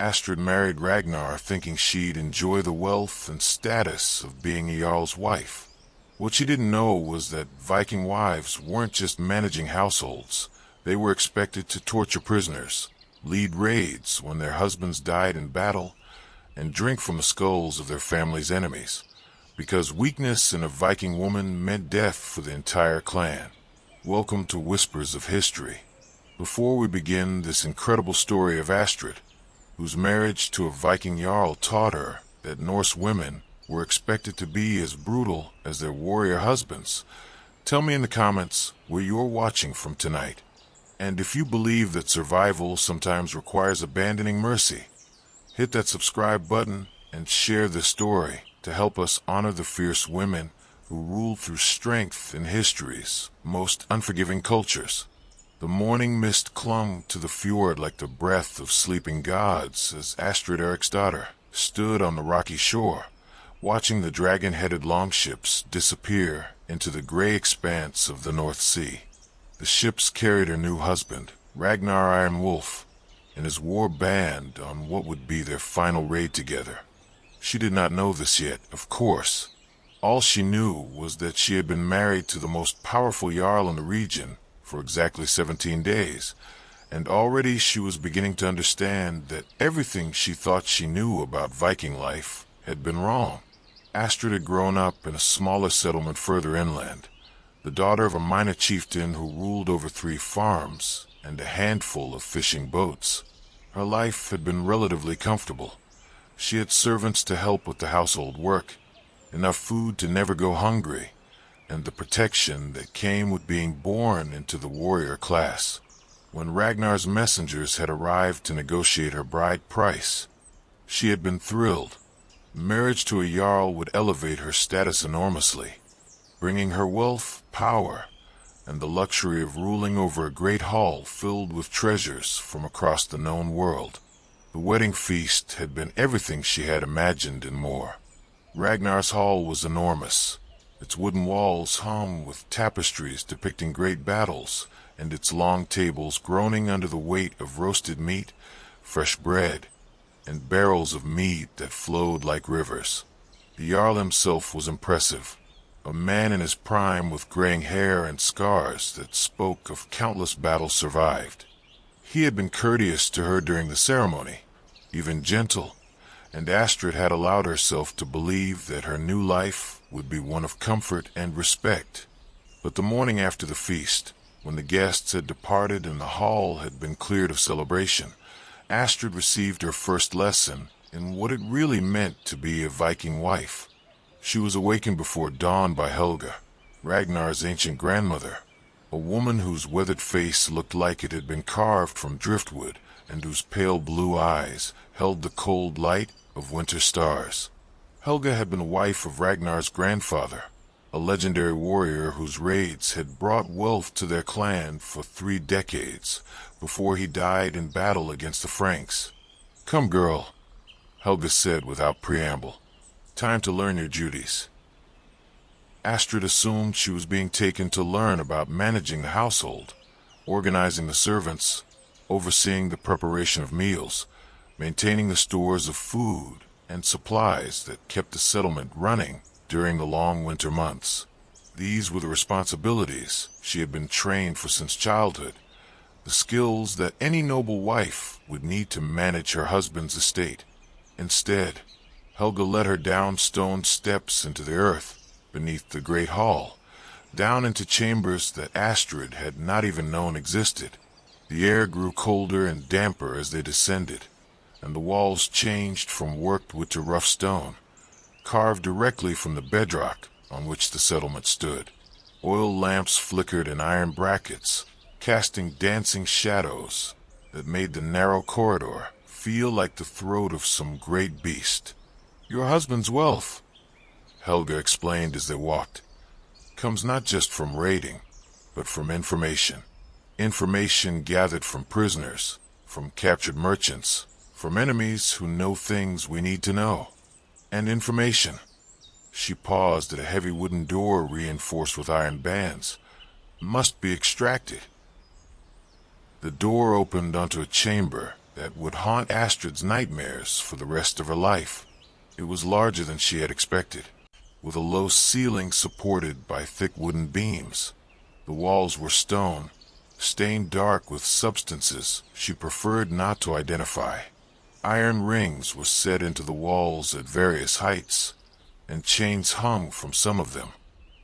Astrid married Ragnar thinking she'd enjoy the wealth and status of being a jarl's wife. What she didn't know was that Viking wives weren't just managing households. They were expected to torture prisoners, lead raids when their husbands died in battle, and drink from the skulls of their family's enemies, because weakness in a Viking woman meant death for the entire clan. Welcome to Whispers of History. Before we begin this incredible story of Astrid, whose marriage to a Viking jarl taught her that Norse women were expected to be as brutal as their warrior husbands, tell me in the comments where you're watching from tonight, and if you believe that survival sometimes requires abandoning mercy. Hit that subscribe button and share this story to help us honor the fierce women who ruled through strength in history's most unforgiving cultures. The morning mist clung to the fjord like the breath of sleeping gods as Astrid Eriksdottir stood on the rocky shore, watching the dragon-headed longships disappear into the gray expanse of the North Sea. The ships carried her new husband, Ragnar Iron Wolf, and his war band on what would be their final raid together. She did not know this yet, of course. All she knew was that she had been married to the most powerful jarl in the region for exactly 17 days, and already she was beginning to understand that everything she thought she knew about Viking life had been wrong. Astrid had grown up in a smaller settlement further inland, the daughter of a minor chieftain who ruled over 3 farms and a handful of fishing boats. Her life had been relatively comfortable. She had servants to help with the household work, enough food to never go hungry, and the protection that came with being born into the warrior class. When Ragnar's messengers had arrived to negotiate her bride price, she had been thrilled. Marriage to a jarl would elevate her status enormously, bringing her wealth, power, and the luxury of ruling over a great hall filled with treasures from across the known world. The wedding feast had been everything she had imagined and more. Ragnar's hall was enormous, its wooden walls hung with tapestries depicting great battles, and its long tables groaning under the weight of roasted meat, fresh bread, and barrels of mead that flowed like rivers. The jarl himself was impressive, a man in his prime with graying hair and scars that spoke of countless battles survived. He had been courteous to her during the ceremony, even gentle, and Astrid had allowed herself to believe that her new life would be one of comfort and respect. But the morning after the feast, when the guests had departed and the hall had been cleared of celebration, Astrid received her first lesson in what it really meant to be a Viking wife. She was awakened before dawn by Helga, Ragnar's ancient grandmother, a woman whose weathered face looked like it had been carved from driftwood and whose pale blue eyes held the cold light of winter stars. Helga had been the wife of Ragnar's grandfather, a legendary warrior whose raids had brought wealth to their clan for 3 decades before he died in battle against the Franks. "Come, girl," Helga said without preamble. "Time to learn your duties." Astrid assumed she was being taken to learn about managing the household, organizing the servants, overseeing the preparation of meals, maintaining the stores of food and supplies that kept the settlement running during the long winter months. These were the responsibilities she had been trained for since childhood, the skills that any noble wife would need to manage her husband's estate. Instead, Helga led her down stone steps into the earth beneath the great hall, down into chambers that Astrid had not even known existed. The air grew colder and damper as they descended, and the walls changed from worked wood to rough stone, carved directly from the bedrock on which the settlement stood. Oil lamps flickered in iron brackets, casting dancing shadows that made the narrow corridor feel like the throat of some great beast. "Your husband's wealth," Helga explained as they walked, "comes not just from raiding, but from information. Information gathered from prisoners, from captured merchants, from enemies who know things we need to know. And information." She paused at a heavy wooden door reinforced with iron bands. "Must be extracted." The door opened onto a chamber that would haunt Astrid's nightmares for the rest of her life. It was larger than she had expected, with a low ceiling supported by thick wooden beams. The walls were stone, stained dark with substances she preferred not to identify. Iron rings were set into the walls at various heights, and chains hung from some of them.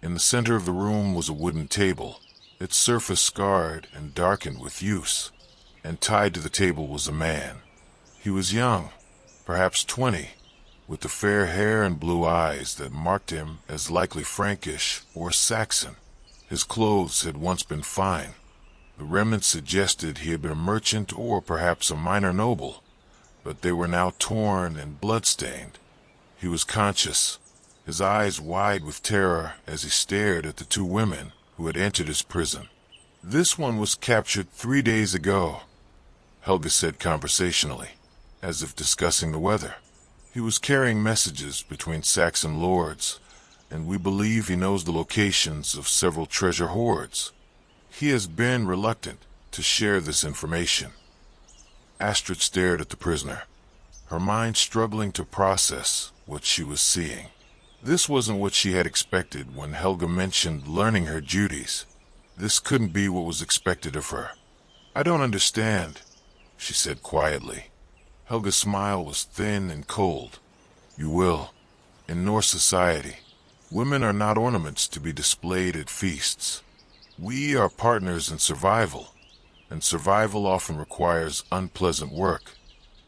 In the center of the room was a wooden table, its surface scarred and darkened with use, and tied to the table was a man. He was young, perhaps 20, with the fair hair and blue eyes that marked him as likely Frankish or Saxon. His clothes had once been fine. The remnants suggested he had been a merchant or perhaps a minor noble, but they were now torn and blood-stained. He was conscious, his eyes wide with terror as he stared at the two women who had entered his prison. "This one was captured 3 days ago," Helga said conversationally, as if discussing the weather. "He was carrying messages between Saxon lords, and we believe he knows the locations of several treasure hoards. He has been reluctant to share this information." Astrid stared at the prisoner, her mind struggling to process what she was seeing. This wasn't what she had expected when Helga mentioned learning her duties. This couldn't be what was expected of her. "I don't understand," she said quietly. Helga's smile was thin and cold. "You will. In Norse society, women are not ornaments to be displayed at feasts. We are partners in survival, and survival often requires unpleasant work.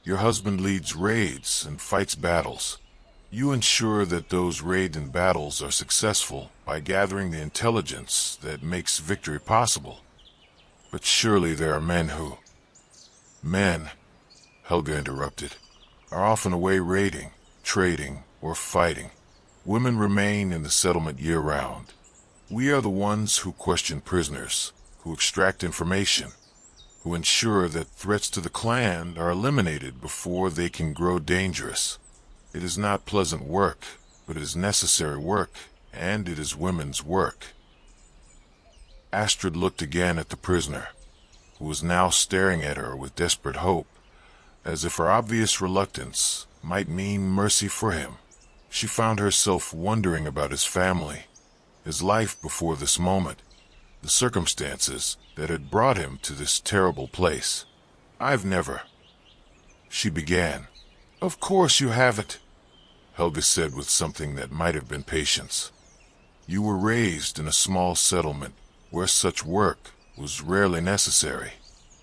Your husband leads raids and fights battles. You ensure that those raids and battles are successful by gathering the intelligence that makes victory possible. But surely there are men who—" "Men," Helga interrupted, "are often away raiding, trading, or fighting. Women remain in the settlement year-round. We are the ones who question prisoners, who extract information, who ensure that threats to the clan are eliminated before they can grow dangerous. It is not pleasant work, but it is necessary work, and it is women's work." Astrid looked again at the prisoner, who was now staring at her with desperate hope, as if her obvious reluctance might mean mercy for him. She found herself wondering about his family, his life before this moment, the circumstances that had brought him to this terrible place. "I've never—" she began. "Of course you haven't," Helga said with something that might have been patience. "You were raised in a small settlement where such work was rarely necessary,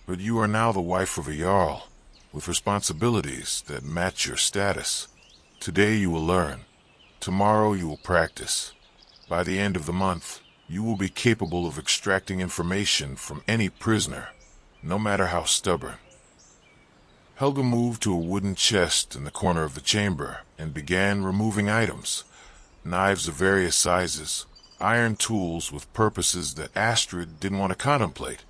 but you are now the wife of a jarl, with responsibilities that match your status. Today you will learn. Tomorrow you will practice. By the end of the month, you will be capable of extracting information from any prisoner, no matter how stubborn." Helga moved to a wooden chest in the corner of the chamber and began removing items, knives of various sizes, iron tools with purposes that Astrid didn't want to contemplate,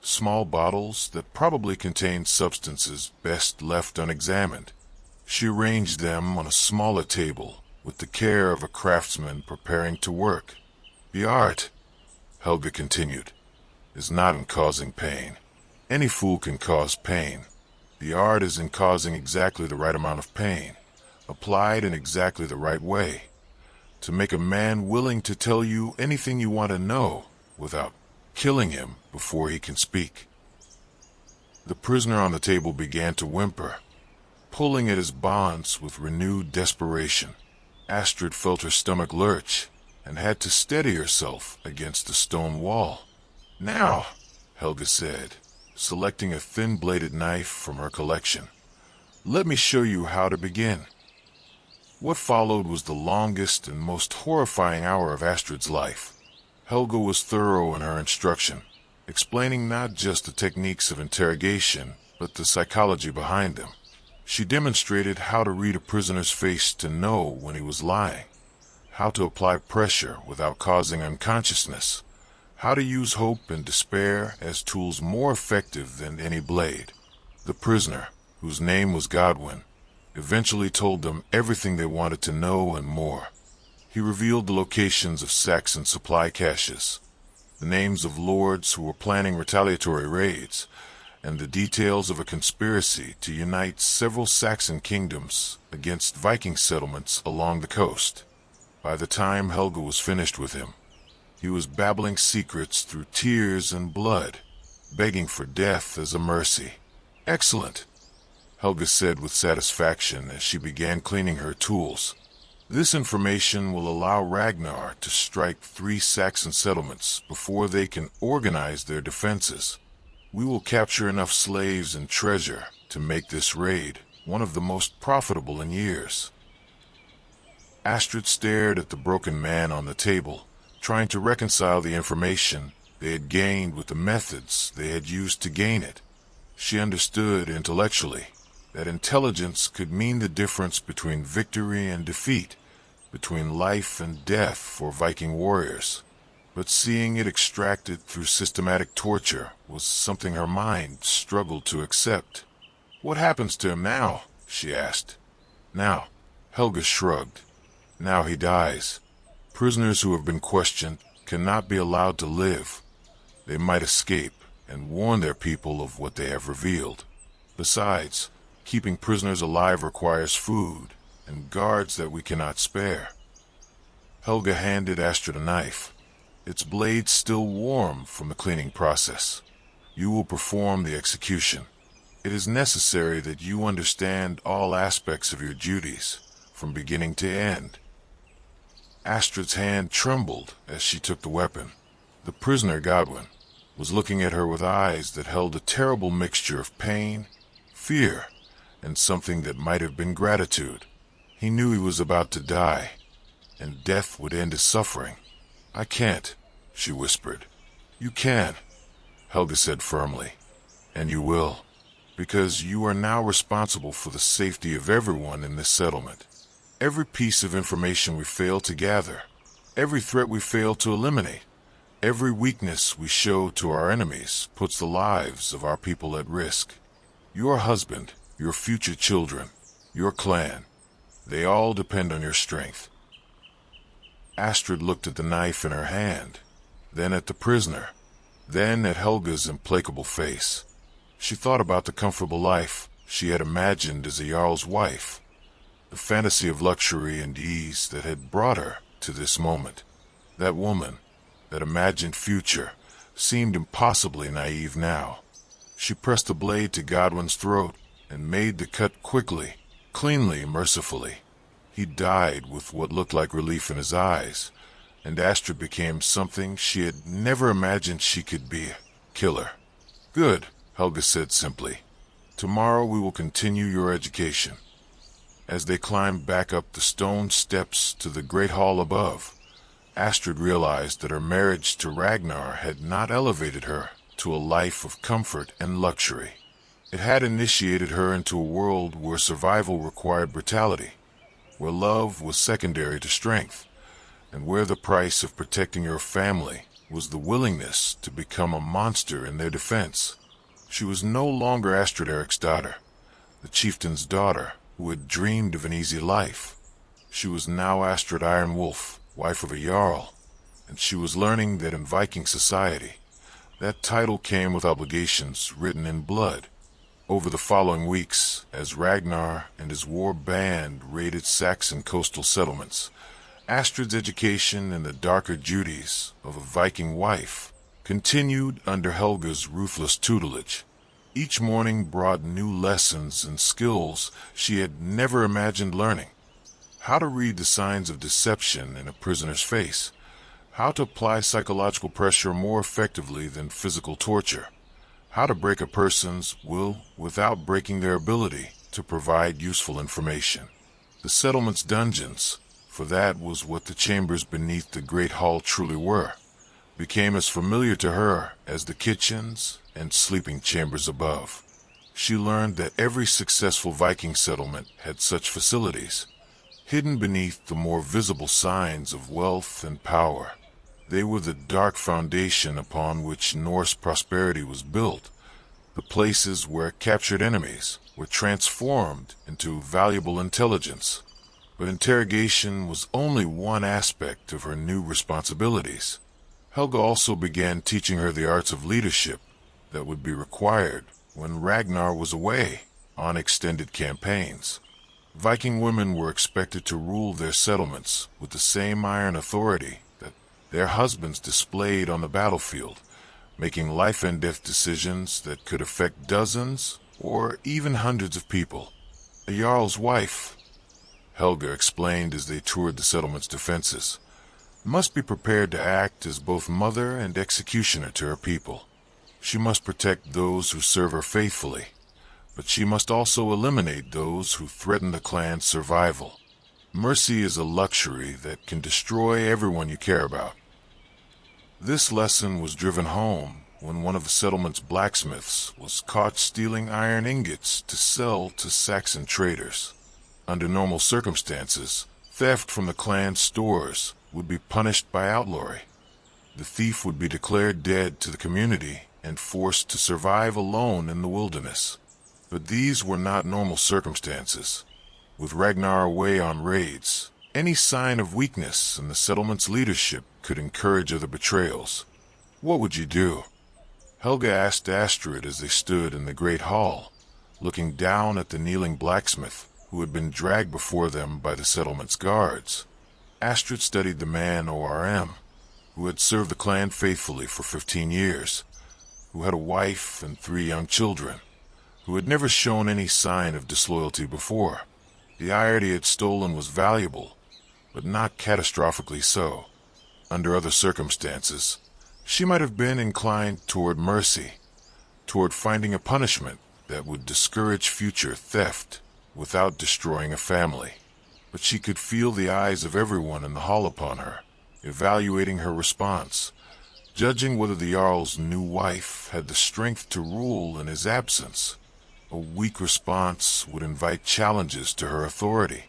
small bottles that probably contained substances best left unexamined. She arranged them on a smaller table with the care of a craftsman preparing to work. "The art," Helga continued, "is not in causing pain. Any fool can cause pain. The art is in causing exactly the right amount of pain, applied in exactly the right way, to make a man willing to tell you anything you want to know without killing him before he can speak." The prisoner on the table began to whimper, pulling at his bonds with renewed desperation. Astrid felt her stomach lurch and had to steady herself against the stone wall. "Now," Helga said, selecting a thin-bladed knife from her collection, "let me show you how to begin." What followed was the longest and most horrifying hour of Astrid's life. Helga was thorough in her instruction, explaining not just the techniques of interrogation, but the psychology behind them. She demonstrated how to read a prisoner's face to know when he was lying, how to apply pressure without causing unconsciousness, how to use hope and despair as tools more effective than any blade. The prisoner, whose name was Godwin, eventually told them everything they wanted to know and more. He revealed the locations of Saxon supply caches, the names of lords who were planning retaliatory raids, and the details of a conspiracy to unite several Saxon kingdoms against Viking settlements along the coast. By the time Helga was finished with him, he was babbling secrets through tears and blood, begging for death as a mercy. "Excellent," Helga said with satisfaction as she began cleaning her tools. "This information will allow Ragnar to strike 3 Saxon settlements before they can organize their defenses. We will capture enough slaves and treasure to make this raid one of the most profitable in years." Astrid stared at the broken man on the table, trying to reconcile the information they had gained with the methods they had used to gain it. She understood intellectually that intelligence could mean the difference between victory and defeat, between life and death for Viking warriors. But seeing it extracted through systematic torture was something her mind struggled to accept. "What happens to him now?" she asked. "Now," Helga shrugged. "Now he dies. Prisoners who have been questioned cannot be allowed to live. They might escape and warn their people of what they have revealed. Besides, keeping prisoners alive requires food and guards that we cannot spare." Helga handed Astrid a knife, its blade still warm from the cleaning process. "You will perform the execution. It is necessary that you understand all aspects of your duties, from beginning to end." Astrid's hand trembled as she took the weapon. The prisoner, Godwin, was looking at her with eyes that held a terrible mixture of pain, fear, and something that might have been gratitude. He knew he was about to die, and death would end his suffering. "I can't," she whispered. "You can," Helga said firmly. "And you will, because you are now responsible for the safety of everyone in this settlement. Every piece of information we fail to gather, every threat we fail to eliminate, every weakness we show to our enemies puts the lives of our people at risk. Your husband, your future children, your clan, they all depend on your strength." Astrid looked at the knife in her hand, then at the prisoner, then at Helga's implacable face. She thought about the comfortable life she had imagined as a jarl's wife, the fantasy of luxury and ease that had brought her to this moment. That woman, that imagined future, seemed impossibly naive now. She pressed the blade to Godwin's throat and made the cut quickly, cleanly, mercifully. He died with what looked like relief in his eyes, and Astrid became something she had never imagined she could be, a killer. "Good," Helga said simply. "Tomorrow we will continue your education." As they climbed back up the stone steps to the great hall above, Astrid realized that her marriage to Ragnar had not elevated her to a life of comfort and luxury. It had initiated her into a world where survival required brutality, where love was secondary to strength, and where the price of protecting your family was the willingness to become a monster in their defense. She was no longer Astrid Eric's daughter, the chieftain's daughter who had dreamed of an easy life. She was now Astrid Ironwolf, wife of a jarl, and she was learning that in Viking society, that title came with obligations written in blood. Over the following weeks, as Ragnar and his war band raided Saxon coastal settlements, Astrid's education in the darker duties of a Viking wife continued under Helga's ruthless tutelage. Each morning brought new lessons and skills she had never imagined learning. How to read the signs of deception in a prisoner's face, how to apply psychological pressure more effectively than physical torture, how to break a person's will without breaking their ability to provide useful information. The settlement's dungeons, for that was what the chambers beneath the great hall truly were, became as familiar to her as the kitchens and sleeping chambers above. She learned that every successful Viking settlement had such facilities, hidden beneath the more visible signs of wealth and power. They were the dark foundation upon which Norse prosperity was built, the places where captured enemies were transformed into valuable intelligence. But interrogation was only one aspect of her new responsibilities. Helga also began teaching her the arts of leadership that would be required when Ragnar was away on extended campaigns. Viking women were expected to rule their settlements with the same iron authority that their husbands displayed on the battlefield, making life and death decisions that could affect dozens or even hundreds of people. A jarl's wife, Helga explained as they toured the settlement's defenses, must be prepared to act as both mother and executioner to her people. She must protect those who serve her faithfully, but she must also eliminate those who threaten the clan's survival. Mercy is a luxury that can destroy everyone you care about. This lesson was driven home when one of the settlement's blacksmiths was caught stealing iron ingots to sell to Saxon traders. Under normal circumstances, theft from the clan's stores would be punished by outlawry. The thief would be declared dead to the community and forced to survive alone in the wilderness. But these were not normal circumstances. With Ragnar away on raids, any sign of weakness in the settlement's leadership could encourage other betrayals. What would you do? Helga asked Astrid as they stood in the great hall, looking down at the kneeling blacksmith who had been dragged before them by the settlement's guards. Astrid studied the man ORM, who had served the clan faithfully for 15 years, who had a wife and 3 young children, who had never shown any sign of disloyalty before. The iron he had stolen was valuable, but not catastrophically so. Under other circumstances, she might have been inclined toward mercy, toward finding a punishment that would discourage future theft without destroying a family. But she could feel the eyes of everyone in the hall upon her, evaluating her response, judging whether the jarl's new wife had the strength to rule in his absence. A weak response would invite challenges to her authority,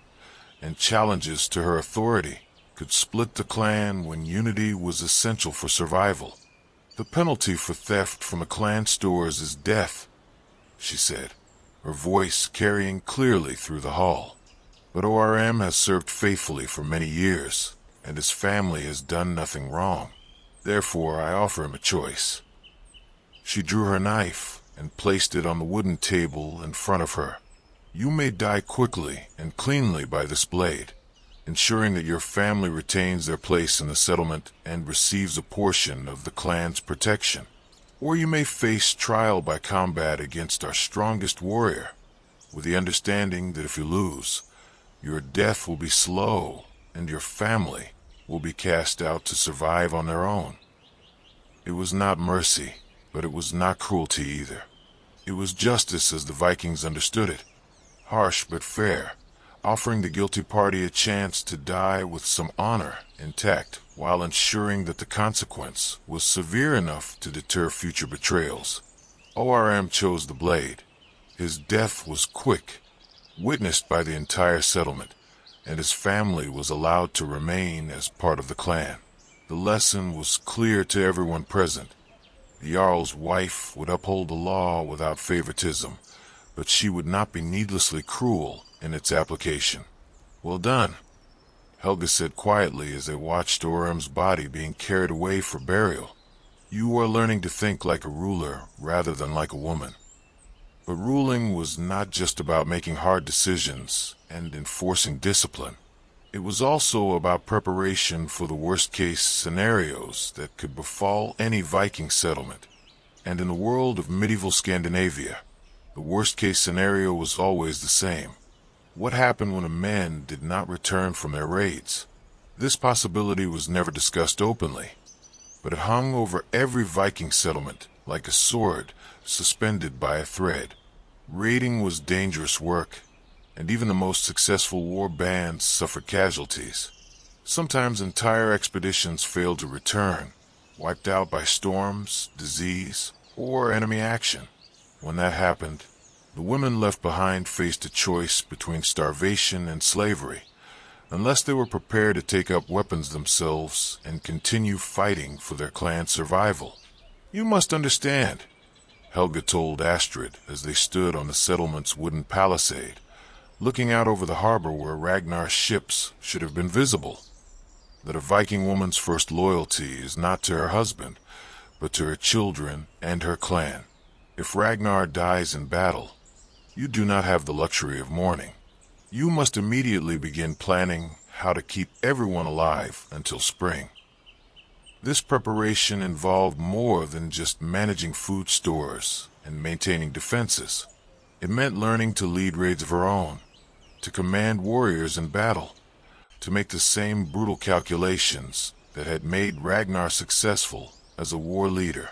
and challenges to her authority could split the clan when unity was essential for survival. The penalty for theft from a clan stores is death, she said, her voice carrying clearly through the hall. But ORM has served faithfully for many years, and his family has done nothing wrong. Therefore, I offer him a choice. She drew her knife and placed it on the wooden table in front of her. You may die quickly and cleanly by this blade, ensuring that your family retains their place in the settlement and receives a portion of the clan's protection. Or you may face trial by combat against our strongest warrior, with the understanding that if you lose, your death will be slow and your family will be cast out to survive on their own. It was not mercy, but it was not cruelty either. It was justice as the Vikings understood it, harsh but fair, offering the guilty party a chance to die with some honor intact, while ensuring that the consequence was severe enough to deter future betrayals. ORM chose the blade. His death was quick, witnessed by the entire settlement, and his family was allowed to remain as part of the clan. The lesson was clear to everyone present. The jarl's wife would uphold the law without favoritism, but she would not be needlessly cruel in its application. Well done, Helga said quietly as they watched ORM's body being carried away for burial. You are learning to think like a ruler rather than like a woman. But ruling was not just about making hard decisions and enforcing discipline. It was also about preparation for the worst-case scenarios that could befall any Viking settlement. And in the world of medieval Scandinavia, the worst-case scenario was always the same. What happened when a man did not return from their raids? This possibility was never discussed openly, but it hung over every Viking settlement like a sword suspended by a thread. Raiding was dangerous work, and even the most successful war bands suffered casualties. Sometimes entire expeditions failed to return, wiped out by storms, disease, or enemy action. When that happened, the women left behind faced a choice between starvation and slavery, unless they were prepared to take up weapons themselves and continue fighting for their clan's survival. You must understand, Helga told Astrid as they stood on the settlement's wooden palisade, looking out over the harbor where Ragnar's ships should have been visible, that a Viking woman's first loyalty is not to her husband, but to her children and her clan. If Ragnar dies in battle, you do not have the luxury of mourning. You must immediately begin planning how to keep everyone alive until spring. This preparation involved more than just managing food stores and maintaining defenses. It meant learning to lead raids of her own, to command warriors in battle, to make the same brutal calculations that had made Ragnar successful as a war leader.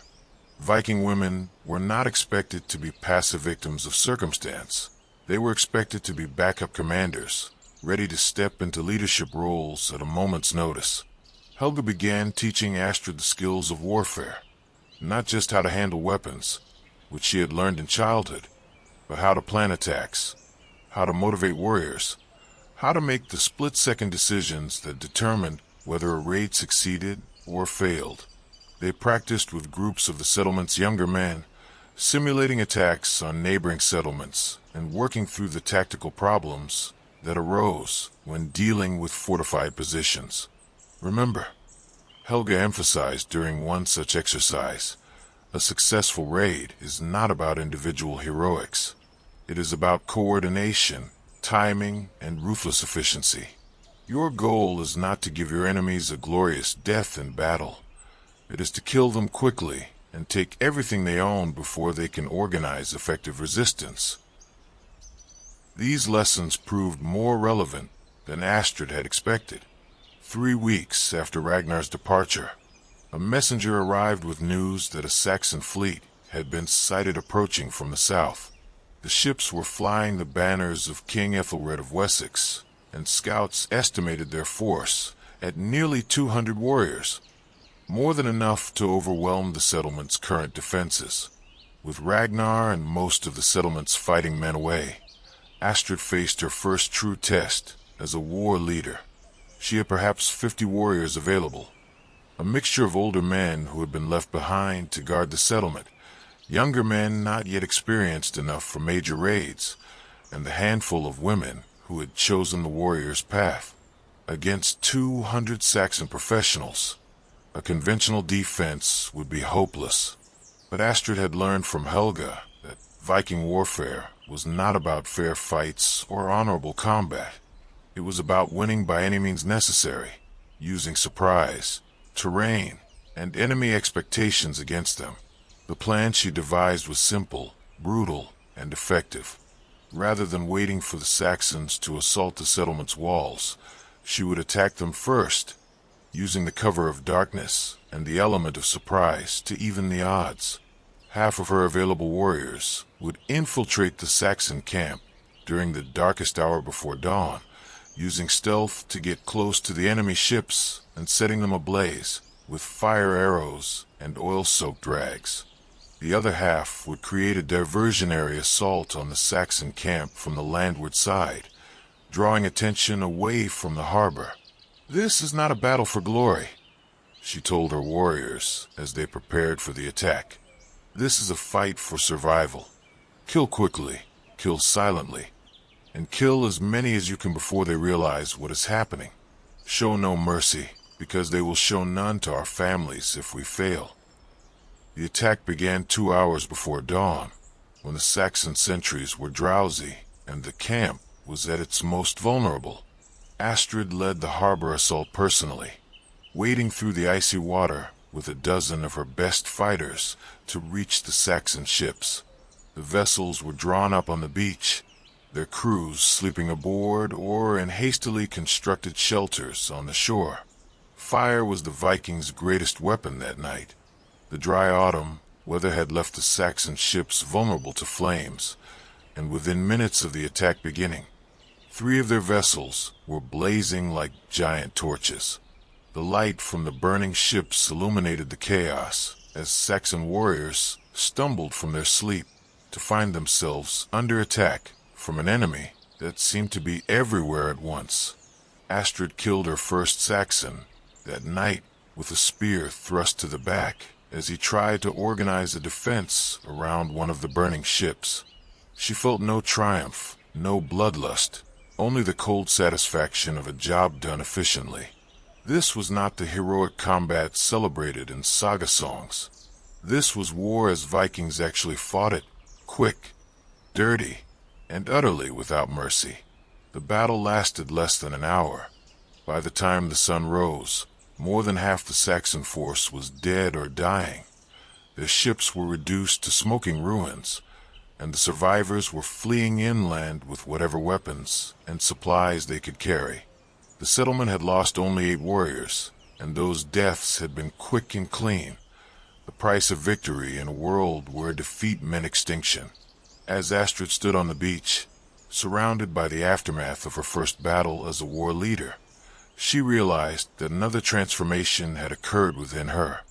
Viking women were not expected to be passive victims of circumstance. They were expected to be backup commanders, ready to step into leadership roles at a moment's notice. Helga began teaching Astrid the skills of warfare, not just how to handle weapons, which she had learned in childhood, but how to plan attacks, how to motivate warriors, how to make the split-second decisions that determined whether a raid succeeded or failed. They practiced with groups of the settlement's younger men, simulating attacks on neighboring settlements and working through the tactical problems that arose when dealing with fortified positions. Remember, Helga emphasized during one such exercise, a successful raid is not about individual heroics. It is about coordination, timing, and ruthless efficiency. Your goal is not to give your enemies a glorious death in battle. It is to kill them quickly and take everything they own before they can organize effective resistance. These lessons proved more relevant than Astrid had expected. 3 weeks after Ragnar's departure, a messenger arrived with news that a Saxon fleet had been sighted approaching from the south. The ships were flying the banners of King Ethelred of Wessex, and scouts estimated their force at nearly 200 warriors, more than enough to overwhelm the settlement's current defenses. With Ragnar and most of the settlement's fighting men away, Astrid faced her first true test as a war leader. She had perhaps 50 warriors available, a mixture of older men who had been left behind to guard the settlement, younger men not yet experienced enough for major raids, and the handful of women who had chosen the warrior's path. Against 200 Saxon professionals, a conventional defense would be hopeless. But Astrid had learned from Helga that Viking warfare was not about fair fights or honorable combat. It was about winning by any means necessary, using surprise, terrain, and enemy expectations against them. The plan she devised was simple, brutal, and effective. Rather than waiting for the Saxons to assault the settlement's walls, she would attack them first, using the cover of darkness and the element of surprise to even the odds. Half of her available warriors would infiltrate the Saxon camp during the darkest hour before dawn, using stealth to get close to the enemy ships and setting them ablaze with fire arrows and oil-soaked drags. The other half would create a diversionary assault on the Saxon camp from the landward side, drawing attention away from the harbor. "This is not a battle for glory," she told her warriors as they prepared for the attack. "This is a fight for survival. Kill quickly, kill silently, and kill as many as you can before they realize what is happening. Show no mercy, because they will show none to our families if we fail." The attack began 2 hours before dawn, when the Saxon sentries were drowsy and the camp was at its most vulnerable. Astrid led the harbor assault personally, wading through the icy water with a dozen of her best fighters to reach the Saxon ships. The vessels were drawn up on the beach, their crews sleeping aboard or in hastily constructed shelters on the shore. Fire was the Vikings' greatest weapon that night. The dry autumn weather had left the Saxon ships vulnerable to flames, and within minutes of the attack beginning, 3 of their vessels were blazing like giant torches. The light from the burning ships illuminated the chaos as Saxon warriors stumbled from their sleep to find themselves under attack from an enemy that seemed to be everywhere at once. Astrid killed her first Saxon that night with a spear thrust to the back as he tried to organize a defense around one of the burning ships. She felt no triumph, no bloodlust, only the cold satisfaction of a job done efficiently. This was not the heroic combat celebrated in saga songs. This was war as Vikings actually fought it, quick, dirty, and utterly without mercy. The battle lasted less than an hour. By the time the sun rose, more than half the Saxon force was dead or dying. Their ships were reduced to smoking ruins, and the survivors were fleeing inland with whatever weapons and supplies they could carry. The settlement had lost only 8 warriors, and those deaths had been quick and clean, the price of victory in a world where defeat meant extinction. As Astrid stood on the beach, surrounded by the aftermath of her first battle as a war leader, she realized that another transformation had occurred within her.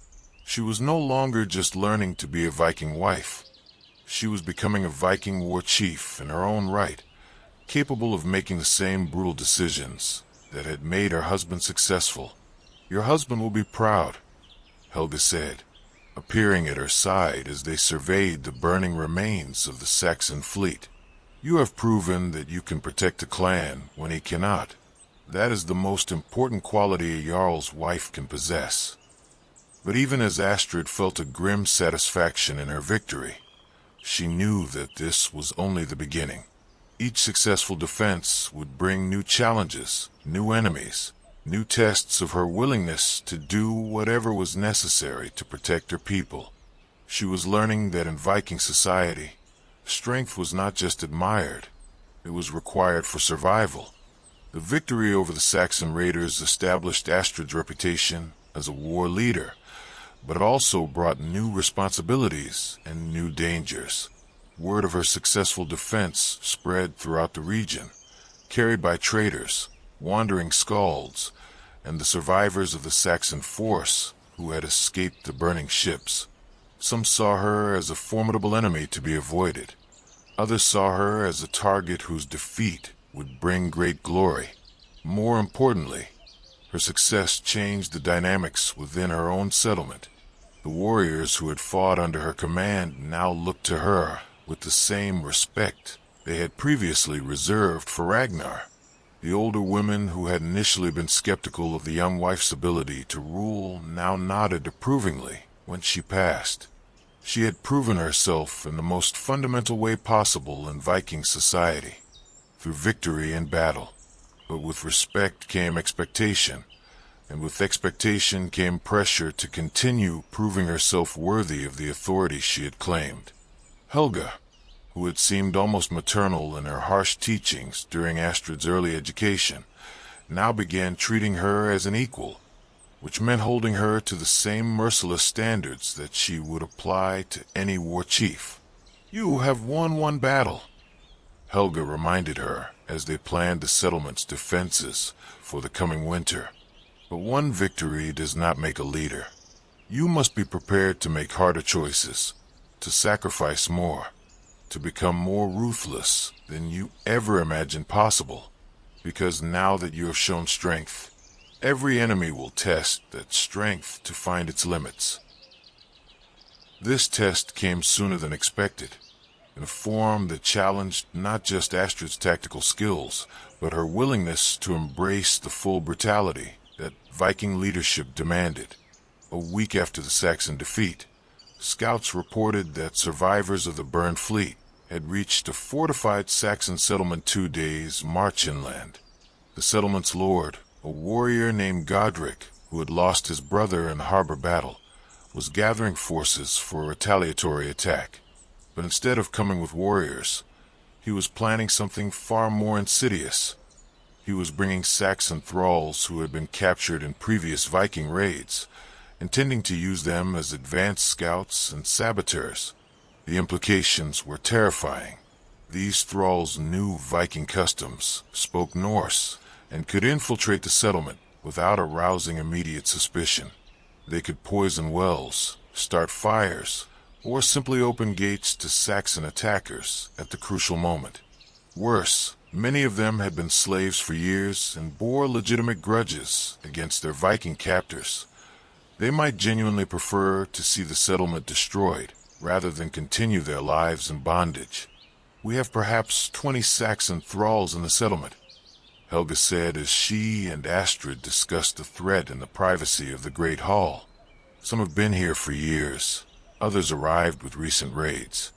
She was no longer just learning to be a Viking wife. She was becoming a Viking war chief in her own right, capable of making the same brutal decisions that had made her husband successful. "Your husband will be proud," Helga said, appearing at her side as they surveyed the burning remains of the Saxon fleet. "You have proven that you can protect a clan when he cannot. That is the most important quality a jarl's wife can possess." But even as Astrid felt a grim satisfaction in her victory, she knew that this was only the beginning. Each successful defense would bring new challenges, new enemies, new tests of her willingness to do whatever was necessary to protect her people. She was learning that in Viking society, strength was not just admired, it was required for survival. The victory over the Saxon raiders established Astrid's reputation as a war leader, but it also brought new responsibilities and new dangers. Word of her successful defense spread throughout the region, carried by traders, wandering skalds, and the survivors of the Saxon force who had escaped the burning ships. Some saw her as a formidable enemy to be avoided. Others saw her as a target whose defeat would bring great glory. More importantly, her success changed the dynamics within her own settlement. The warriors who had fought under her command now looked to her with the same respect they had previously reserved for Ragnar. The older women who had initially been skeptical of the young wife's ability to rule now nodded approvingly when she passed. She had proven herself in the most fundamental way possible in Viking society, through victory in battle. But with respect came expectation, and with expectation came pressure to continue proving herself worthy of the authority she had claimed. Helga, who had seemed almost maternal in her harsh teachings during Astrid's early education, now began treating her as an equal, which meant holding her to the same merciless standards that she would apply to any war chief. "You have won one battle," Helga reminded her as they planned the settlement's defenses for the coming winter. "But one victory does not make a leader. You must be prepared to make harder choices, to sacrifice more, to become more ruthless than you ever imagined possible, because now that you have shown strength, every enemy will test that strength to find its limits." This test came sooner than expected, in a form that challenged not just Astrid's tactical skills, but her willingness to embrace the full brutality that Viking leadership demanded. A week after the Saxon defeat, scouts reported that survivors of the burned fleet had reached a fortified Saxon settlement 2 days' march inland. The settlement's lord, a warrior named Godric, who had lost his brother in the harbor battle, was gathering forces for a retaliatory attack. But instead of coming with warriors, he was planning something far more insidious. He was bringing Saxon thralls who had been captured in previous Viking raids, intending to use them as advanced scouts and saboteurs. The implications were terrifying. These thralls knew Viking customs, spoke Norse, and could infiltrate the settlement without arousing immediate suspicion. They could poison wells, start fires, or simply open gates to Saxon attackers at the crucial moment. Worse, many of them had been slaves for years and bore legitimate grudges against their Viking captors. They might genuinely prefer to see the settlement destroyed rather than continue their lives in bondage. "We have perhaps 20 Saxon thralls in the settlement," Helga said as she and Astrid discussed the threat in the privacy of the great hall. "Some have been here for years. Others arrived with recent raids.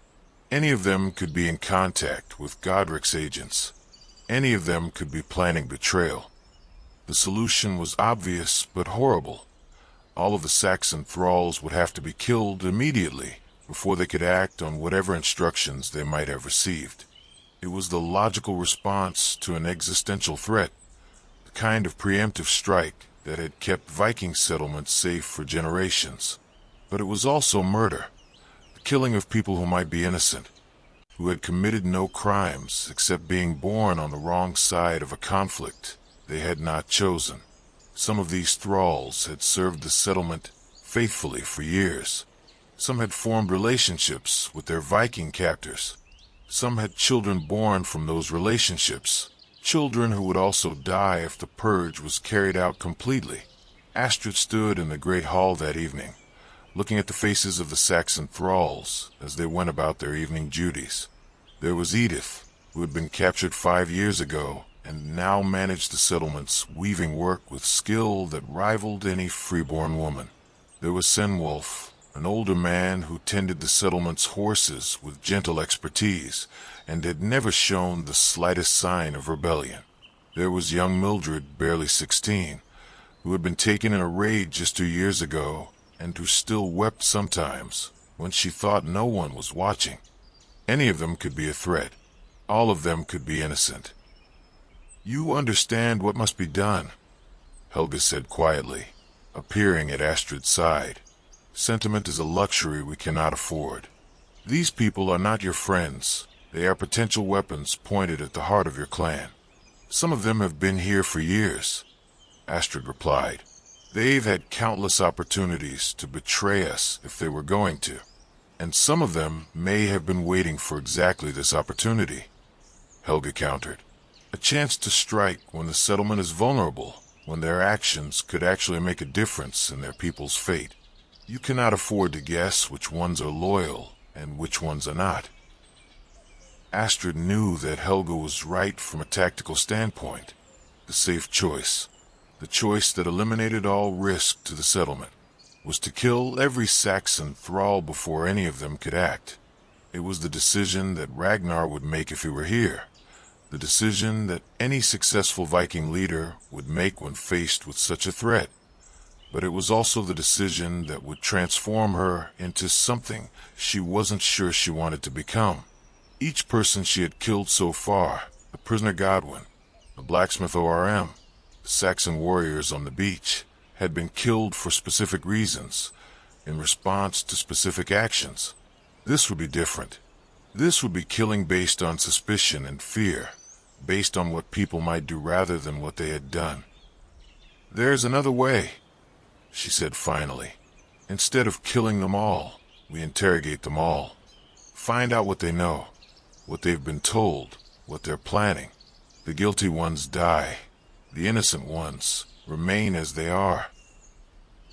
Any of them could be in contact with Godric's agents. Any of them could be planning betrayal. The solution was obvious but horrible. All of the Saxon thralls would have to be killed immediately before they could act on whatever instructions they might have received. It was the logical response to an existential threat, the kind of preemptive strike that had kept Viking settlements safe for generations. But it was also murder, the killing of people who might be innocent, who had committed no crimes except being born on the wrong side of a conflict they had not chosen. Some of these thralls had served the settlement faithfully for years. Some had formed relationships with their Viking captors. Some had children born from those relationships, children who would also die if the purge was carried out completely. Astrid stood in the great hall that evening, looking at the faces of the Saxon thralls as they went about their evening duties. There was Edith, who had been captured 5 years ago and now managed the settlement's weaving work with skill that rivaled any freeborn woman. There was Senwulf, an older man who tended the settlement's horses with gentle expertise and had never shown the slightest sign of rebellion. There was young Mildred, barely 16, who had been taken in a raid just 2 years ago and who still wept sometimes when she thought no one was watching. Any of them could be a threat. All of them could be innocent. "You understand what must be done," Helga said quietly, appearing at Astrid's side. "Sentiment is a luxury we cannot afford. These people are not your friends. They are potential weapons pointed at the heart of your clan. Some of them have been here for years," Astrid replied. "They've had countless opportunities to betray us if they were going to. And some of them may have been waiting for exactly this opportunity," Helga countered. "A chance to strike when the settlement is vulnerable, when their actions could actually make a difference in their people's fate. You cannot afford to guess which ones are loyal and which ones are not." Astrid knew that Helga was right from a tactical standpoint. The safe choice, the choice that eliminated all risk to the settlement, was to kill every Saxon thrall before any of them could act. It was the decision that Ragnar would make if he were here, the decision that any successful Viking leader would make when faced with such a threat. But it was also the decision that would transform her into something she wasn't sure she wanted to become. Each person she had killed so far, the prisoner Godwin, the blacksmith ORM, the Saxon warriors on the beach, had been killed for specific reasons, in response to specific actions. This would be different. This would be killing based on suspicion and fear, based on what people might do rather than what they had done. "There's another way," she said finally. "Instead of killing them all, we interrogate them all. Find out what they know, what they've been told, what they're planning. The guilty ones die. The innocent ones remain as they are."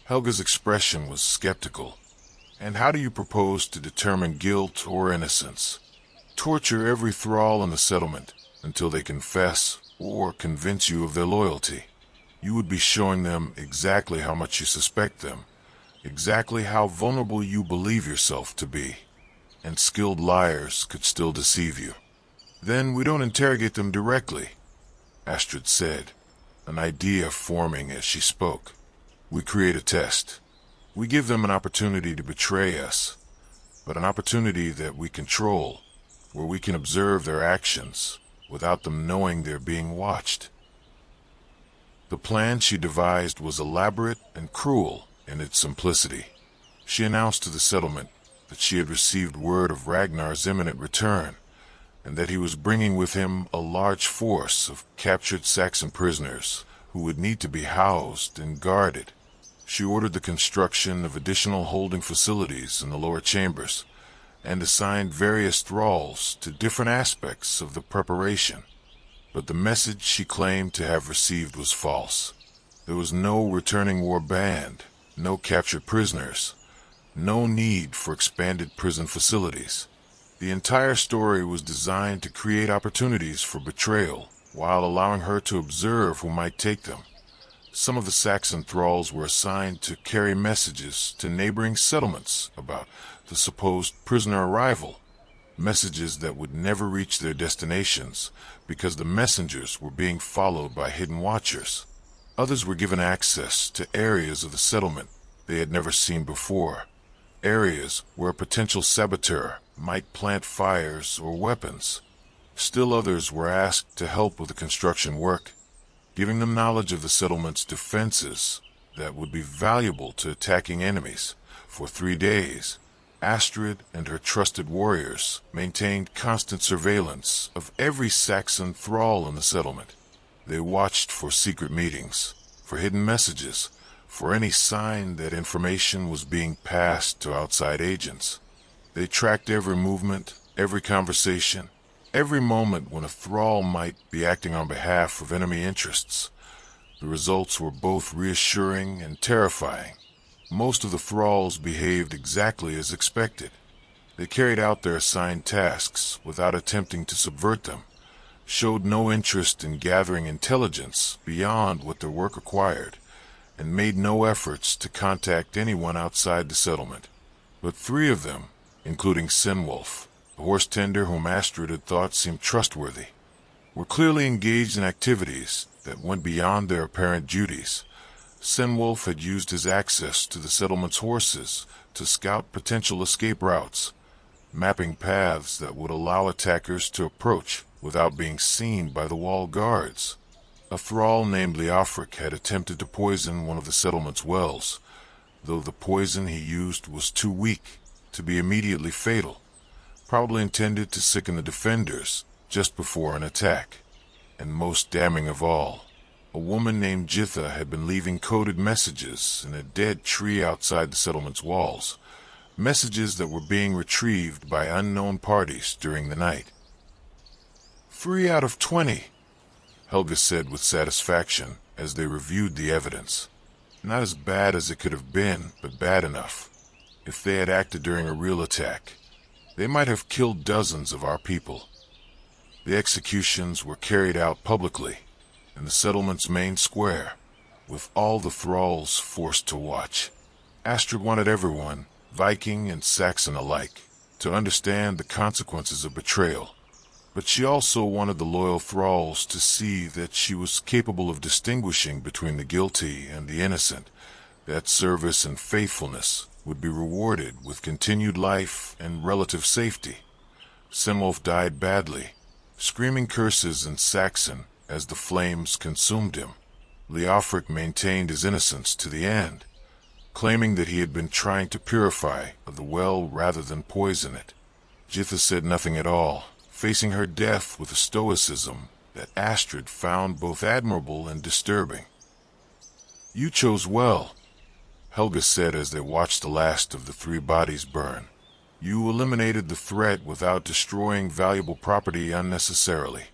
Helga's expression was skeptical. "And how do you propose to determine guilt or innocence? Torture every thrall in the settlement until they confess or convince you of their loyalty. You would be showing them exactly how much you suspect them, exactly how vulnerable you believe yourself to be. And skilled liars could still deceive you." "Then we don't interrogate them directly," Astrid said, an idea forming as she spoke. "We create a test. We give them an opportunity to betray us, but an opportunity that we control, where we can observe their actions without them knowing they're being watched." The plan she devised was elaborate and cruel in its simplicity. She announced to the settlement that she had received word of Ragnar's imminent return, and that he was bringing with him a large force of captured Saxon prisoners who would need to be housed and guarded. She ordered the construction of additional holding facilities in the lower chambers, and assigned various thralls to different aspects of the preparation. But the message she claimed to have received was false. There was no returning war band, no captured prisoners, no need for expanded prison facilities. The entire story was designed to create opportunities for betrayal while allowing her to observe who might take them. Some of the Saxon thralls were assigned to carry messages to neighboring settlements about the supposed prisoner arrival, messages that would never reach their destinations because the messengers were being followed by hidden watchers. Others were given access to areas of the settlement they had never seen before, areas where a potential saboteur might plant fires or weapons. Still others were asked to help with the construction work, giving them knowledge of the settlement's defenses that would be valuable to attacking enemies. For 3 days, Astrid and her trusted warriors maintained constant surveillance of every Saxon thrall in the settlement. They watched for secret meetings, for hidden messages, for any sign that information was being passed to outside agents. They tracked every movement, every conversation, every moment when a thrall might be acting on behalf of enemy interests. The results were both reassuring and terrifying. Most of the thralls behaved exactly as expected. They carried out their assigned tasks without attempting to subvert them, showed no interest in gathering intelligence beyond what their work required, and made no efforts to contact anyone outside the settlement. But 3 of them, including Sinwolf, the horse tender whom Astrid had thought seemed trustworthy, were clearly engaged in activities that went beyond their apparent duties. Sinwolf had used his access to the settlement's horses to scout potential escape routes, mapping paths that would allow attackers to approach without being seen by the wall guards. A thrall named Leofric had attempted to poison one of the settlement's wells, though the poison he used was too weak to be immediately fatal, probably intended to sicken the defenders just before an attack. And most damning of all, a woman named Jitha had been leaving coded messages in a dead tree outside the settlement's walls, messages that were being retrieved by unknown parties during the night. 3 out of 20, Helga said with satisfaction as they reviewed the evidence. Not as bad as it could have been, but bad enough. If they had acted during a real attack, they might have killed dozens of our people. The executions were carried out publicly in the settlement's main square, with all the thralls forced to watch. Astrid wanted everyone, Viking and Saxon alike, to understand the consequences of betrayal, but she also wanted the loyal thralls to see that she was capable of distinguishing between the guilty and the innocent, that service and faithfulness would be rewarded with continued life and relative safety. Sinwolf died badly, screaming curses in Saxon as the flames consumed him. Leofric maintained his innocence to the end, claiming that he had been trying to purify the well rather than poison it. Jitha said nothing at all, facing her death with a stoicism that Astrid found both admirable and disturbing. "You chose well," Helga said as they watched the last of the 3 bodies burn. "You eliminated the threat without destroying valuable property unnecessarily.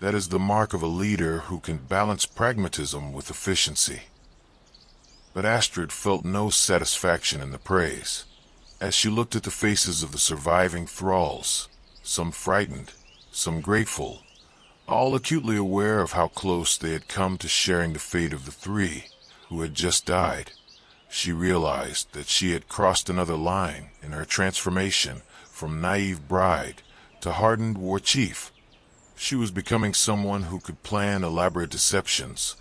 That is the mark of a leader who can balance pragmatism with efficiency." But Astrid felt no satisfaction in the praise. As she looked at the faces of the surviving thralls, some frightened, some grateful, all acutely aware of how close they had come to sharing the fate of the 3 who had just died, she realized that she had crossed another line in her transformation from naive bride to hardened war chief. She was becoming someone who could plan elaborate deceptions,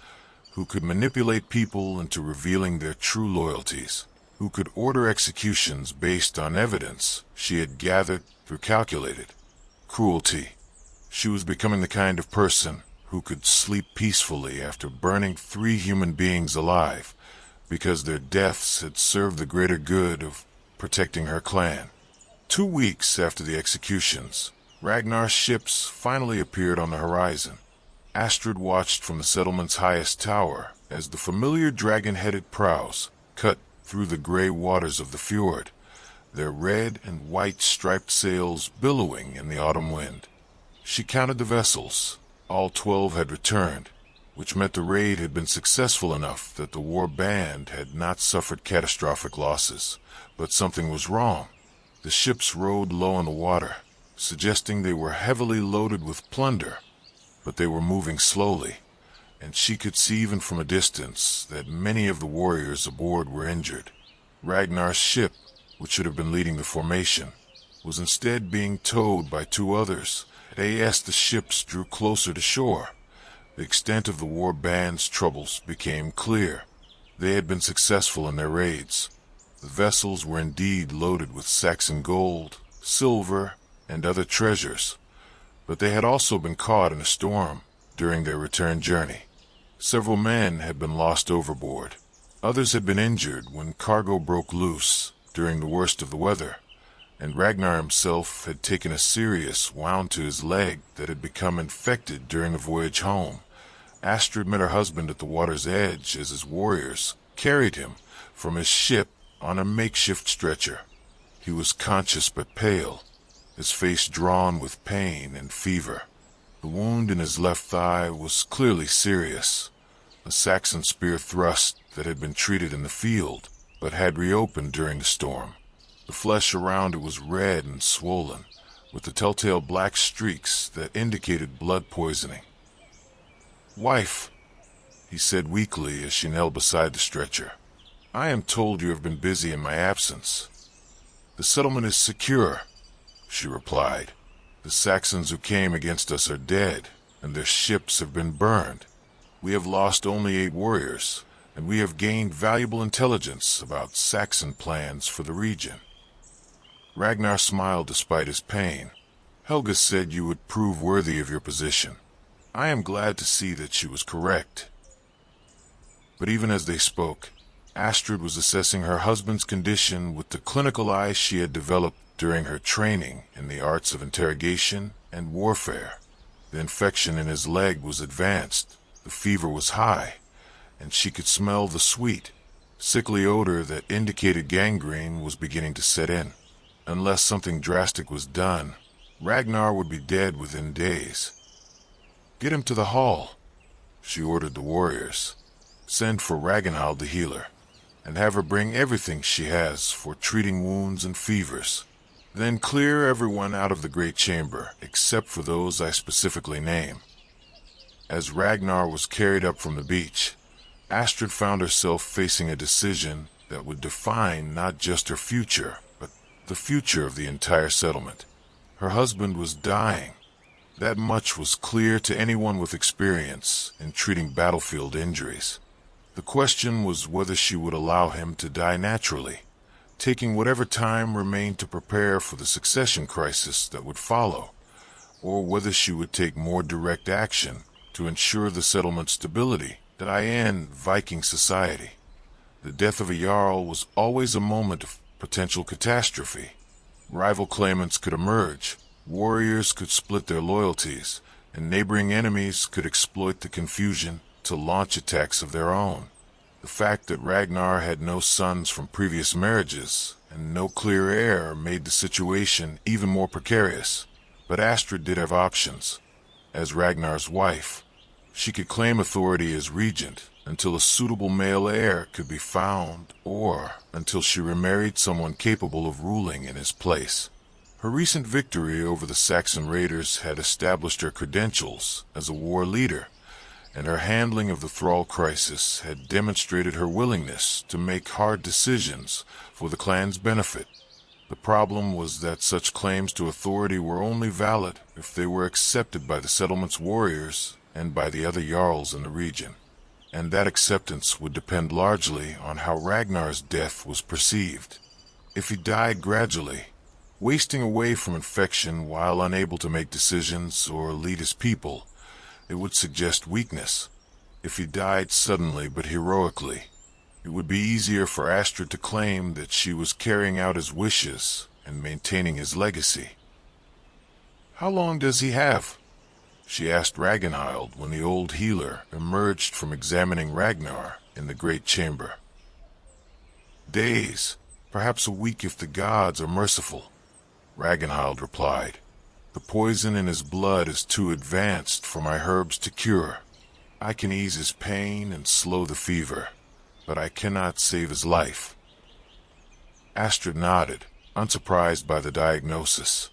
who could manipulate people into revealing their true loyalties, who could order executions based on evidence she had gathered through calculated cruelty. She was becoming the kind of person who could sleep peacefully after burning 3 human beings alive, because their deaths had served the greater good of protecting her clan. 2 weeks after the executions, Ragnar's ships finally appeared on the horizon. Astrid watched from the settlement's highest tower as the familiar dragon-headed prows cut through the gray waters of the fjord, their red and white striped sails billowing in the autumn wind. She counted the vessels. All 12 had returned, which meant the raid had been successful enough that the war band had not suffered catastrophic losses. But something was wrong. The ships rode low in the water, suggesting they were heavily loaded with plunder, but they were moving slowly, and she could see even from a distance that many of the warriors aboard were injured. Ragnar's ship, which should have been leading the formation, was instead being towed by two others. As the ships drew closer to shore, the extent of the war band's troubles became clear. They had been successful in their raids. The vessels were indeed loaded with Saxon gold, silver, and other treasures, but they had also been caught in a storm during their return journey. Several men had been lost overboard. Others had been injured when cargo broke loose during the worst of the weather, and Ragnar himself had taken a serious wound to his leg that had become infected during the voyage home. Astrid met her husband at the water's edge as his warriors carried him from his ship on a makeshift stretcher. He was conscious but pale, his face drawn with pain and fever. The wound in his left thigh was clearly serious, a Saxon spear thrust that had been treated in the field, but had reopened during the storm. The flesh around it was red and swollen, with the telltale black streaks that indicated blood poisoning. "Wife," he said weakly as she knelt beside the stretcher, "I am told you have been busy in my absence." "The settlement is secure," she replied. "The Saxons who came against us are dead, and their ships have been burned. We have lost only 8 warriors, and we have gained valuable intelligence about Saxon plans for the region." Ragnar smiled despite his pain. "Helga said you would prove worthy of your position. I am glad to see that she was correct." But even as they spoke, Astrid was assessing her husband's condition with the clinical eye she had developed during her training in the arts of interrogation and warfare. The infection in his leg was advanced, the fever was high, and she could smell the sweet, sickly odor that indicated gangrene was beginning to set in. Unless something drastic was done, Ragnar would be dead within days. "Get him to the hall," she ordered the warriors. "Send for Ragnhild the healer, and have her bring everything she has for treating wounds and fevers. Then clear everyone out of the great chamber, except for those I specifically name." As Ragnar was carried up from the beach, Astrid found herself facing a decision that would define not just her future, but the future of the entire settlement. Her husband was dying. That much was clear to anyone with experience in treating battlefield injuries. The question was whether she would allow him to die naturally, taking whatever time remained to prepare for the succession crisis that would follow, or whether she would take more direct action to ensure the settlement's stability that end Viking society. The death of a jarl was always a moment of potential catastrophe. Rival claimants could emerge, warriors could split their loyalties, and neighboring enemies could exploit the confusion to launch attacks of their own. The fact that Ragnar had no sons from previous marriages and no clear heir made the situation even more precarious. But Astrid did have options. As Ragnar's wife, she could claim authority as regent until a suitable male heir could be found, or until she remarried someone capable of ruling in his place. Her recent victory over the Saxon raiders had established her credentials as a war leader, and her handling of the thrall crisis had demonstrated her willingness to make hard decisions for the clan's benefit. The problem was that such claims to authority were only valid if they were accepted by the settlement's warriors and by the other jarls in the region. And that acceptance would depend largely on how Ragnar's death was perceived. If he died gradually, wasting away from infection while unable to make decisions or lead his people, it would suggest weakness. If he died suddenly but heroically, it would be easier for Astrid to claim that she was carrying out his wishes and maintaining his legacy. "How long does he have?" she asked Ragnhild when the old healer emerged from examining Ragnar in the great chamber. "Days, perhaps a week if the gods are merciful," Ragnhild replied. "The poison in his blood is too advanced for my herbs to cure. I can ease his pain and slow the fever, but I cannot save his life." Astrid nodded, unsurprised by the diagnosis.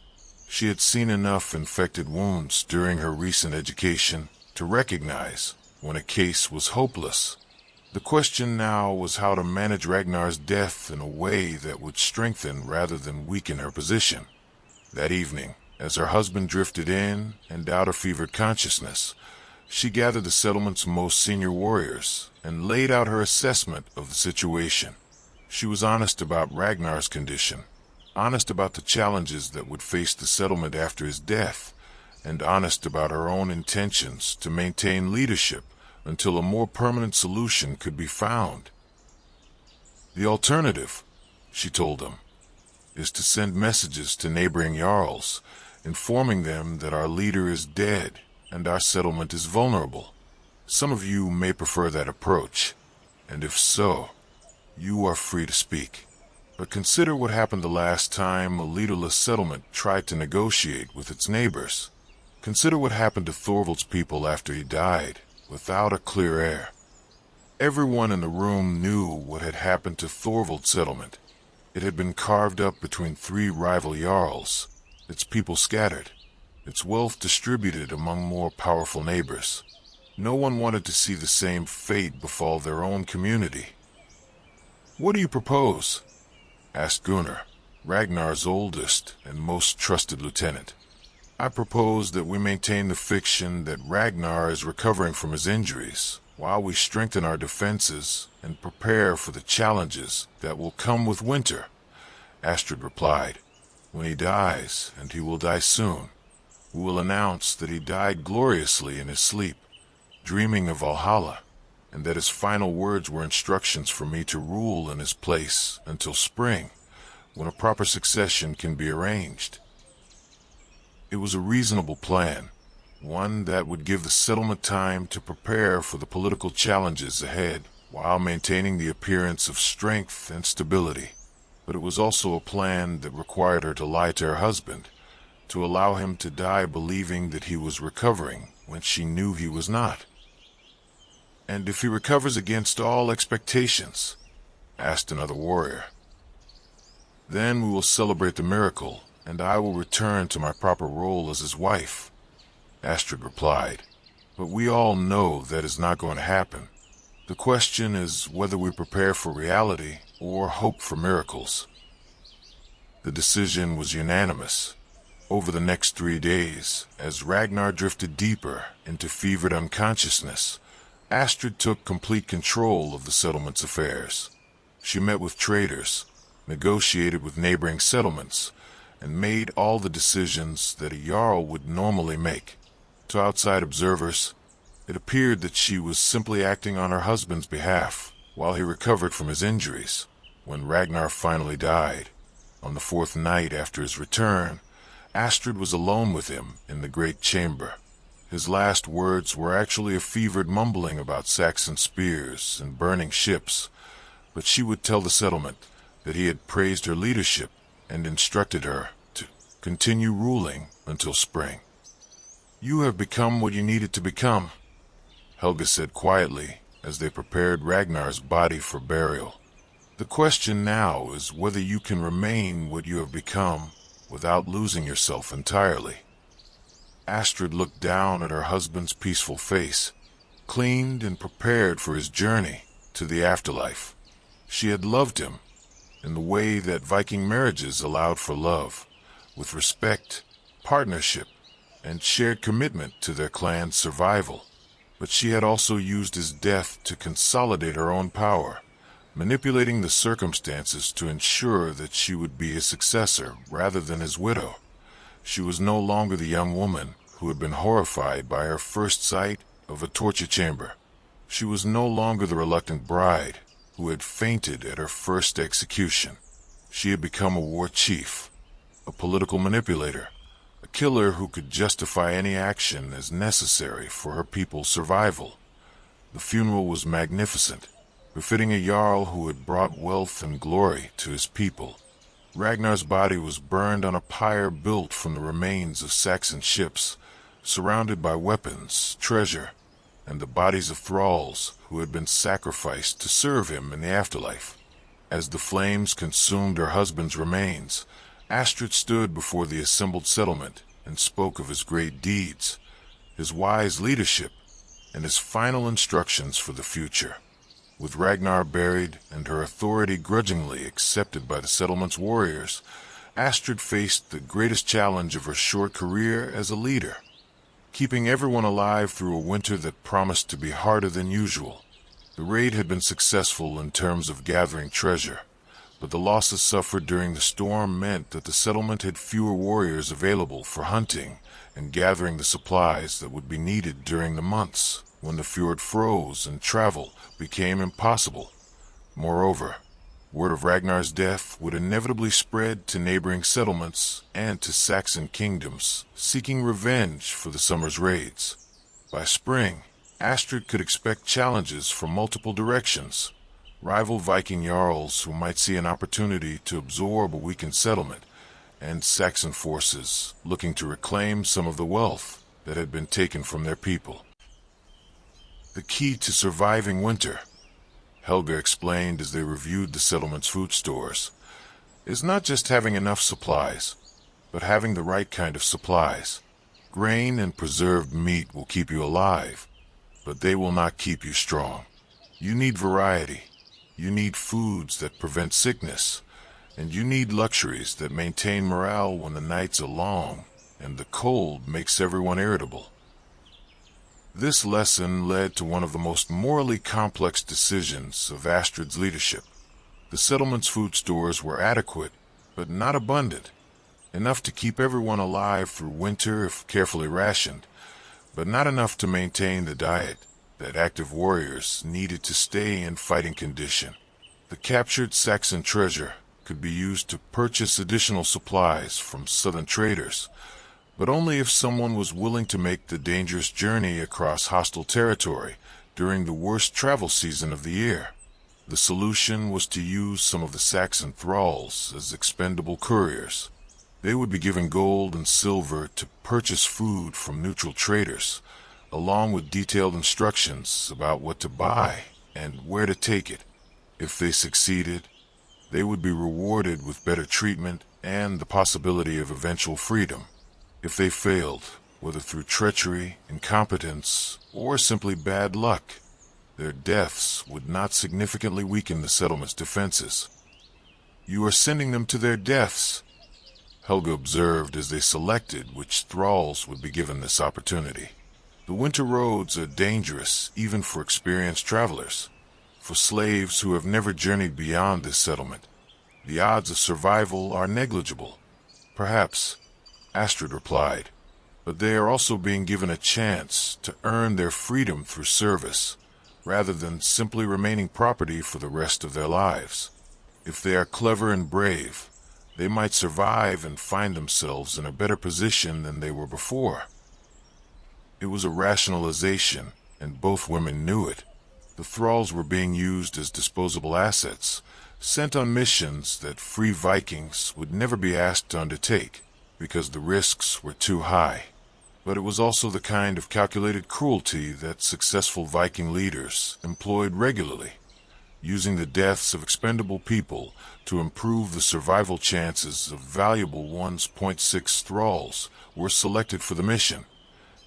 She had seen enough infected wounds during her recent education to recognize when a case was hopeless. The question now was how to manage Ragnar's death in a way that would strengthen rather than weaken her position. That evening, as her husband drifted in and out of fevered consciousness, she gathered the settlement's most senior warriors and laid out her assessment of the situation. She was honest about Ragnar's condition, honest about the challenges that would face the settlement after his death, and honest about her own intentions to maintain leadership until a more permanent solution could be found. The alternative, she told them, is to send messages to neighboring jarls, informing them that our leader is dead and our settlement is vulnerable. Some of you may prefer that approach, and if so, you are free to speak. But consider what happened the last time a leaderless settlement tried to negotiate with its neighbors. Consider what happened to Thorvald's people after he died, without a clear heir. Everyone in the room knew what had happened to Thorvald's settlement. It had been carved up between 3 rival jarls, its people scattered, its wealth distributed among more powerful neighbors. No one wanted to see the same fate befall their own community. "What do you propose?" asked Gunnar, Ragnar's oldest and most trusted lieutenant. "I propose that we maintain the fiction that Ragnar is recovering from his injuries, while we strengthen our defenses and prepare for the challenges that will come with winter," Astrid replied. "When he dies, and he will die soon, we will announce that he died gloriously in his sleep, dreaming of Valhalla, and that his final words were instructions for me to rule in his place until spring, when a proper succession can be arranged." It was a reasonable plan, one that would give the settlement time to prepare for the political challenges ahead while maintaining the appearance of strength and stability. But it was also a plan that required her to lie to her husband, to allow him to die believing that he was recovering when she knew he was not. "And if he recovers against all expectations?" asked another warrior. "Then we will celebrate the miracle, and I will return to my proper role as his wife," Astrid replied. "But we all know that is not going to happen. The question is whether we prepare for reality or hope for miracles." The decision was unanimous. Over the next 3 days, as Ragnar drifted deeper into fevered unconsciousness, Astrid took complete control of the settlement's affairs. She met with traders, negotiated with neighboring settlements, and made all the decisions that a jarl would normally make. To outside observers, it appeared that she was simply acting on her husband's behalf while he recovered from his injuries. When Ragnar finally died, on the 4th night after his return, Astrid was alone with him in the great chamber. His last words were actually a fevered mumbling about Saxon spears and burning ships, but she would tell the settlement that he had praised her leadership and instructed her to continue ruling until spring. "You have become what you needed to become," Helga said quietly as they prepared Ragnar's body for burial. "The question now is whether you can remain what you have become without losing yourself entirely." Astrid looked down at her husband's peaceful face, cleaned and prepared for his journey to the afterlife. She had loved him in the way that Viking marriages allowed for love, with respect, partnership, and shared commitment to their clan's survival. But she had also used his death to consolidate her own power, manipulating the circumstances to ensure that she would be his successor rather than his widow. She was no longer the young woman who had been horrified by her first sight of a torture chamber. She was no longer the reluctant bride who had fainted at her first execution. She had become a war chief, a political manipulator, a killer who could justify any action as necessary for her people's survival. The funeral was magnificent, befitting a jarl who had brought wealth and glory to his people. Ragnar's body was burned on a pyre built from the remains of Saxon ships, surrounded by weapons, treasure, and the bodies of thralls who had been sacrificed to serve him in the afterlife. As the flames consumed her husband's remains, Astrid stood before the assembled settlement and spoke of his great deeds, his wise leadership, and his final instructions for the future. With Ragnar buried and her authority grudgingly accepted by the settlement's warriors, Astrid faced the greatest challenge of her short career as a leader, keeping everyone alive through a winter that promised to be harder than usual. The raid had been successful in terms of gathering treasure, but the losses suffered during the storm meant that the settlement had fewer warriors available for hunting and gathering the supplies that would be needed during the months when the fjord froze and travel became impossible. Moreover, word of Ragnar's death would inevitably spread to neighboring settlements and to Saxon kingdoms seeking revenge for the summer's raids. By spring, Astrid could expect challenges from multiple directions. Rival Viking jarls who might see an opportunity to absorb a weakened settlement, and Saxon forces looking to reclaim some of the wealth that had been taken from their people. The key to surviving winter, Helga explained as they reviewed the settlement's food stores, is not just having enough supplies, but having the right kind of supplies. Grain and preserved meat will keep you alive, but they will not keep you strong. You need variety. You need foods that prevent sickness, and you need luxuries that maintain morale when the nights are long and the cold makes everyone irritable. This lesson led to one of the most morally complex decisions of Astrid's leadership. The settlement's food stores were adequate, but not abundant, enough to keep everyone alive through winter if carefully rationed, but not enough to maintain the diet that active warriors needed to stay in fighting condition. The captured Saxon treasure could be used to purchase additional supplies from southern traders, but only if someone was willing to make the dangerous journey across hostile territory during the worst travel season of the year. The solution was to use some of the Saxon thralls as expendable couriers. They would be given gold and silver to purchase food from neutral traders, along with detailed instructions about what to buy and where to take it. If they succeeded, they would be rewarded with better treatment and the possibility of eventual freedom. If they failed, whether through treachery, incompetence, or simply bad luck, their deaths would not significantly weaken the settlement's defenses. "You are sending them to their deaths," Helga observed as they selected which thralls would be given this opportunity. The winter roads are dangerous even for experienced travelers. For slaves who have never journeyed beyond this settlement, the odds of survival are negligible. "Perhaps," Astrid replied, "but they are also being given a chance to earn their freedom through service, rather than simply remaining property for the rest of their lives. If they are clever and brave, they might survive and find themselves in a better position than they were before." It was a rationalization, and both women knew it. The thralls were being used as disposable assets, sent on missions that free Vikings would never be asked to undertake, because the risks were too high. But it was also the kind of calculated cruelty that successful Viking leaders employed regularly. Using the deaths of expendable people to improve the survival chances of valuable ones. 6 thralls were selected for the mission,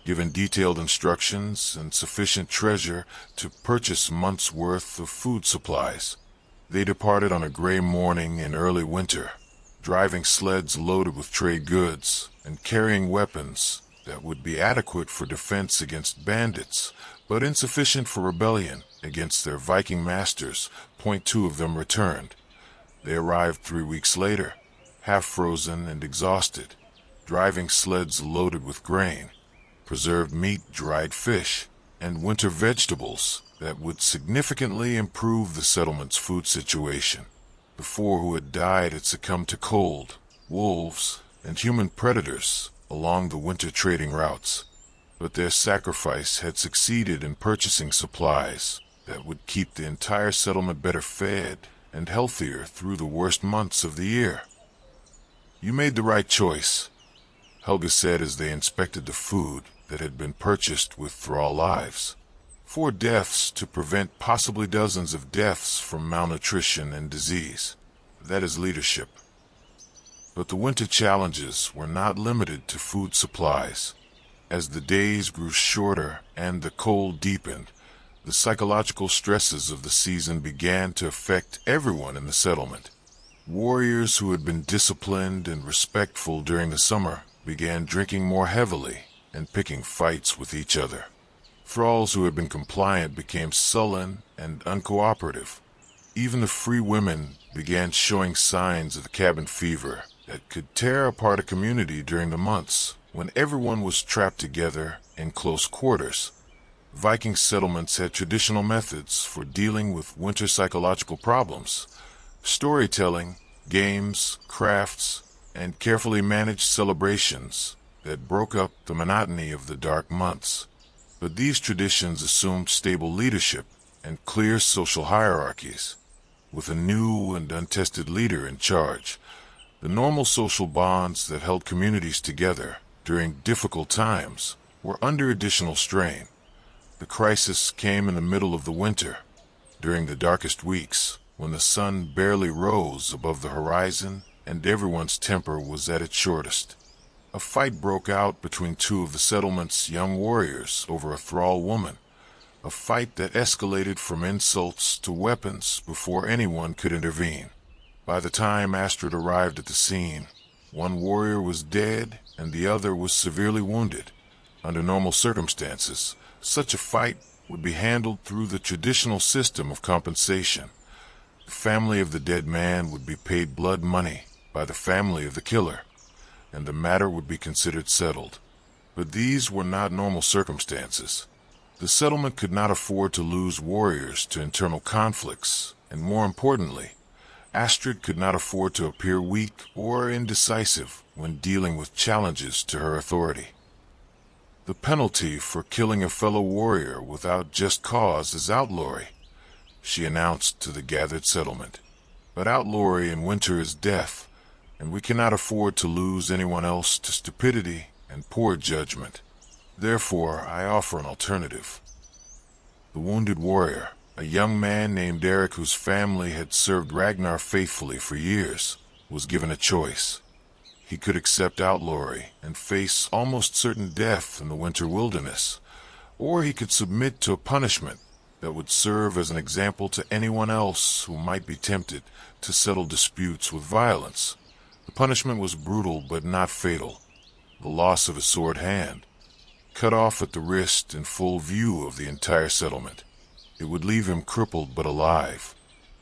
given detailed instructions and sufficient treasure to purchase months' worth of food supplies. They departed on a gray morning in early winter, driving sleds loaded with trade goods and carrying weapons that would be adequate for defense against bandits, but insufficient for rebellion against their Viking masters. 2 of them returned. They arrived 3 weeks later, half frozen and exhausted, driving sleds loaded with grain, preserved meat, dried fish, and winter vegetables that would significantly improve the settlement's food situation. The 4 who had died had succumbed to cold, wolves, and human predators along the winter trading routes, but their sacrifice had succeeded in purchasing supplies that would keep the entire settlement better fed and healthier through the worst months of the year. "You made the right choice," Helga said as they inspected the food that had been purchased with thrall lives. 4 deaths to prevent possibly dozens of deaths from malnutrition and disease. That is leadership. But the winter challenges were not limited to food supplies. As the days grew shorter and the cold deepened, the psychological stresses of the season began to affect everyone in the settlement. Warriors who had been disciplined and respectful during the summer began drinking more heavily and picking fights with each other. Thralls who had been compliant became sullen and uncooperative. Even the free women began showing signs of the cabin fever that could tear apart a community during the months when everyone was trapped together in close quarters. Viking settlements had traditional methods for dealing with winter psychological problems: storytelling, games, crafts, and carefully managed celebrations that broke up the monotony of the dark months. But these traditions assumed stable leadership and clear social hierarchies. With a new and untested leader in charge, the normal social bonds that held communities together during difficult times were under additional strain. The crisis came in the middle of the winter, during the darkest weeks, when the sun barely rose above the horizon and everyone's temper was at its shortest. A fight broke out between two of the settlement's young warriors over a thrall woman, a fight that escalated from insults to weapons before anyone could intervene. By the time Astrid arrived at the scene, one warrior was dead and the other was severely wounded. Under normal circumstances, such a fight would be handled through the traditional system of compensation. The family of the dead man would be paid blood money by the family of the killer, and the matter would be considered settled. But these were not normal circumstances. The settlement could not afford to lose warriors to internal conflicts, and more importantly, Astrid could not afford to appear weak or indecisive when dealing with challenges to her authority. The penalty for killing a fellow warrior without just cause is outlawry, she announced to the gathered settlement. But outlawry in winter is death, and we cannot afford to lose anyone else to stupidity and poor judgment. Therefore, I offer an alternative. The wounded warrior, a young man named Eric whose family had served Ragnar faithfully for years, was given a choice. He could accept outlawry and face almost certain death in the winter wilderness, or he could submit to a punishment that would serve as an example to anyone else who might be tempted to settle disputes with violence. The punishment was brutal but not fatal: the loss of a sword hand, cut off at the wrist in full view of the entire settlement. It would leave him crippled but alive,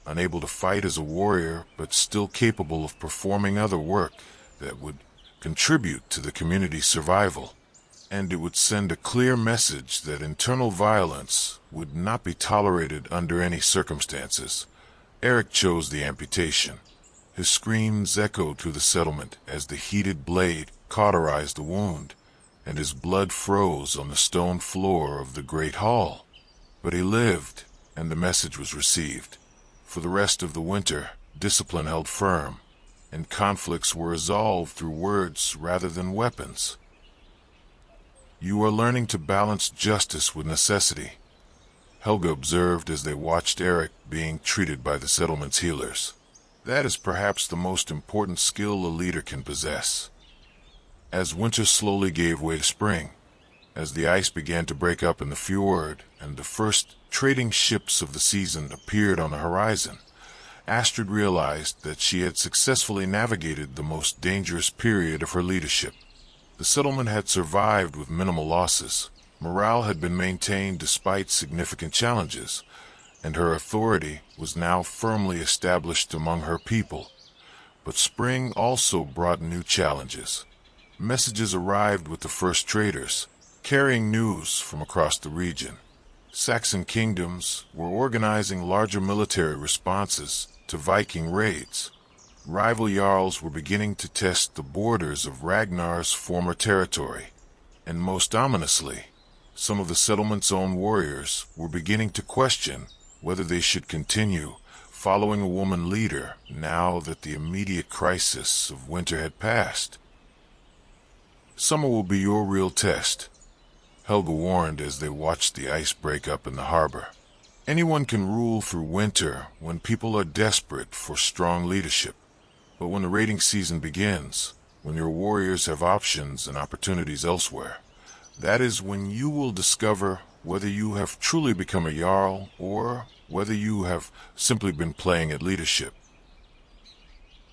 unable to fight as a warrior but still capable of performing other work that would contribute to the community's survival. And it would send a clear message that internal violence would not be tolerated under any circumstances. Eric chose the amputation. His screams echoed through the settlement as the heated blade cauterized the wound, and his blood froze on the stone floor of the great hall. But he lived, and the message was received. For the rest of the winter, discipline held firm, and conflicts were resolved through words rather than weapons. You are learning to balance justice with necessity, Helga observed as they watched Eric being treated by the settlement's healers. That is perhaps the most important skill a leader can possess. As winter slowly gave way to spring, as the ice began to break up in the fjord and the first trading ships of the season appeared on the horizon, Astrid realized that she had successfully navigated the most dangerous period of her leadership. The settlement had survived with minimal losses. Morale had been maintained despite significant challenges, and her authority was now firmly established among her people. But spring also brought new challenges. Messages arrived with the first traders, carrying news from across the region. Saxon kingdoms were organizing larger military responses to Viking raids. Rival jarls were beginning to test the borders of Ragnar's former territory, and most ominously, some of the settlement's own warriors were beginning to question whether they should continue following a woman leader now that the immediate crisis of winter had passed. Summer will be your real test, Helga warned as they watched the ice break up in the harbor. Anyone can rule through winter when people are desperate for strong leadership. But when the raiding season begins, when your warriors have options and opportunities elsewhere, That is when you will discover whether you have truly become a jarl or whether you have simply been playing at leadership.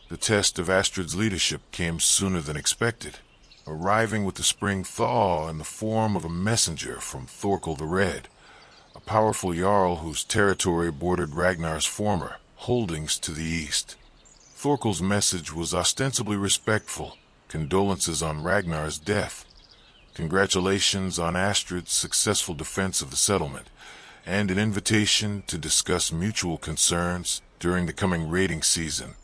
The test of Astrid's leadership came sooner than expected, arriving with the spring thaw in the form of a messenger from Thorkel the Red, a powerful jarl whose territory bordered Ragnar's former holdings to the east. Thorkel's message was ostensibly respectful, condolences on Ragnar's death, congratulations on Astrid's successful defense of the settlement, and an invitation to discuss mutual concerns during the coming raiding season.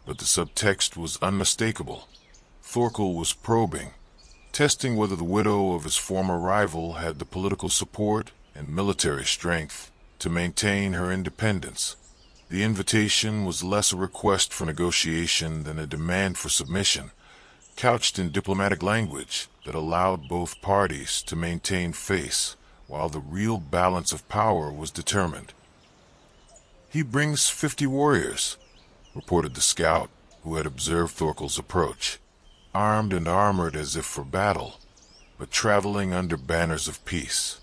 But the subtext was unmistakable. Thorkel was probing, testing whether the widow of his former rival had the political support and military strength to maintain her independence. The invitation was less a request for negotiation than a demand for submission, couched in diplomatic language that allowed both parties to maintain face while the real balance of power was determined. "He brings 50 warriors," reported the scout who had observed Thorkel's approach, "armed and armored as if for battle, but traveling under banners of peace.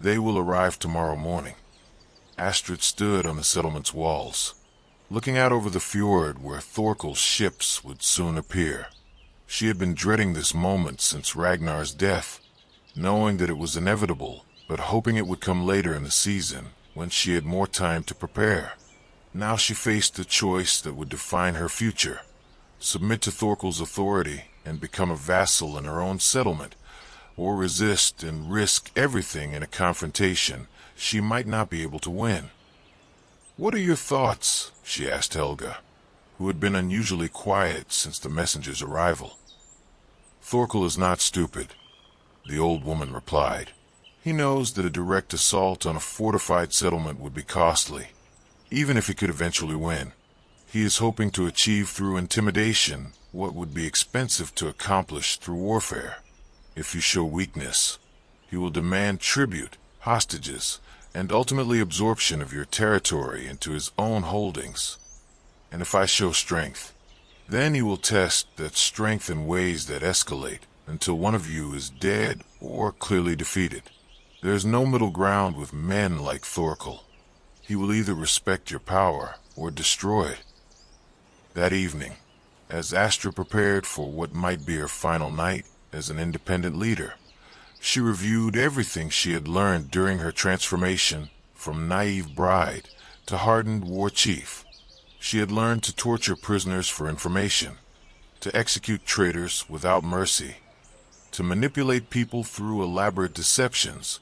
They will arrive tomorrow morning." Astrid stood on the settlement's walls, looking out over the fjord where Thorkel's ships would soon appear. She had been dreading this moment since Ragnar's death, knowing that it was inevitable, but hoping it would come later in the season when she had more time to prepare. Now she faced a choice that would define her future: submit to Thorkel's authority and become a vassal in her own settlement, or resist and risk everything in a confrontation she might not be able to win. "What are your thoughts?" she asked Helga, who had been unusually quiet since the messenger's arrival. "Thorkel is not stupid," the old woman replied. "He knows that a direct assault on a fortified settlement would be costly, even if he could eventually win. He is hoping to achieve through intimidation what would be expensive to accomplish through warfare. If you show weakness, he will demand tribute, hostages, and ultimately absorption of your territory into his own holdings. And if I show strength, then he will test that strength in ways that escalate until one of you is dead or clearly defeated. There is no middle ground with men like Thorkel. He will either respect your power or destroy it." That evening, as Astrid prepared for what might be her final night as an independent leader, she reviewed everything she had learned during her transformation from naive bride to hardened war chief. She had learned to torture prisoners for information, to execute traitors without mercy, to manipulate people through elaborate deceptions,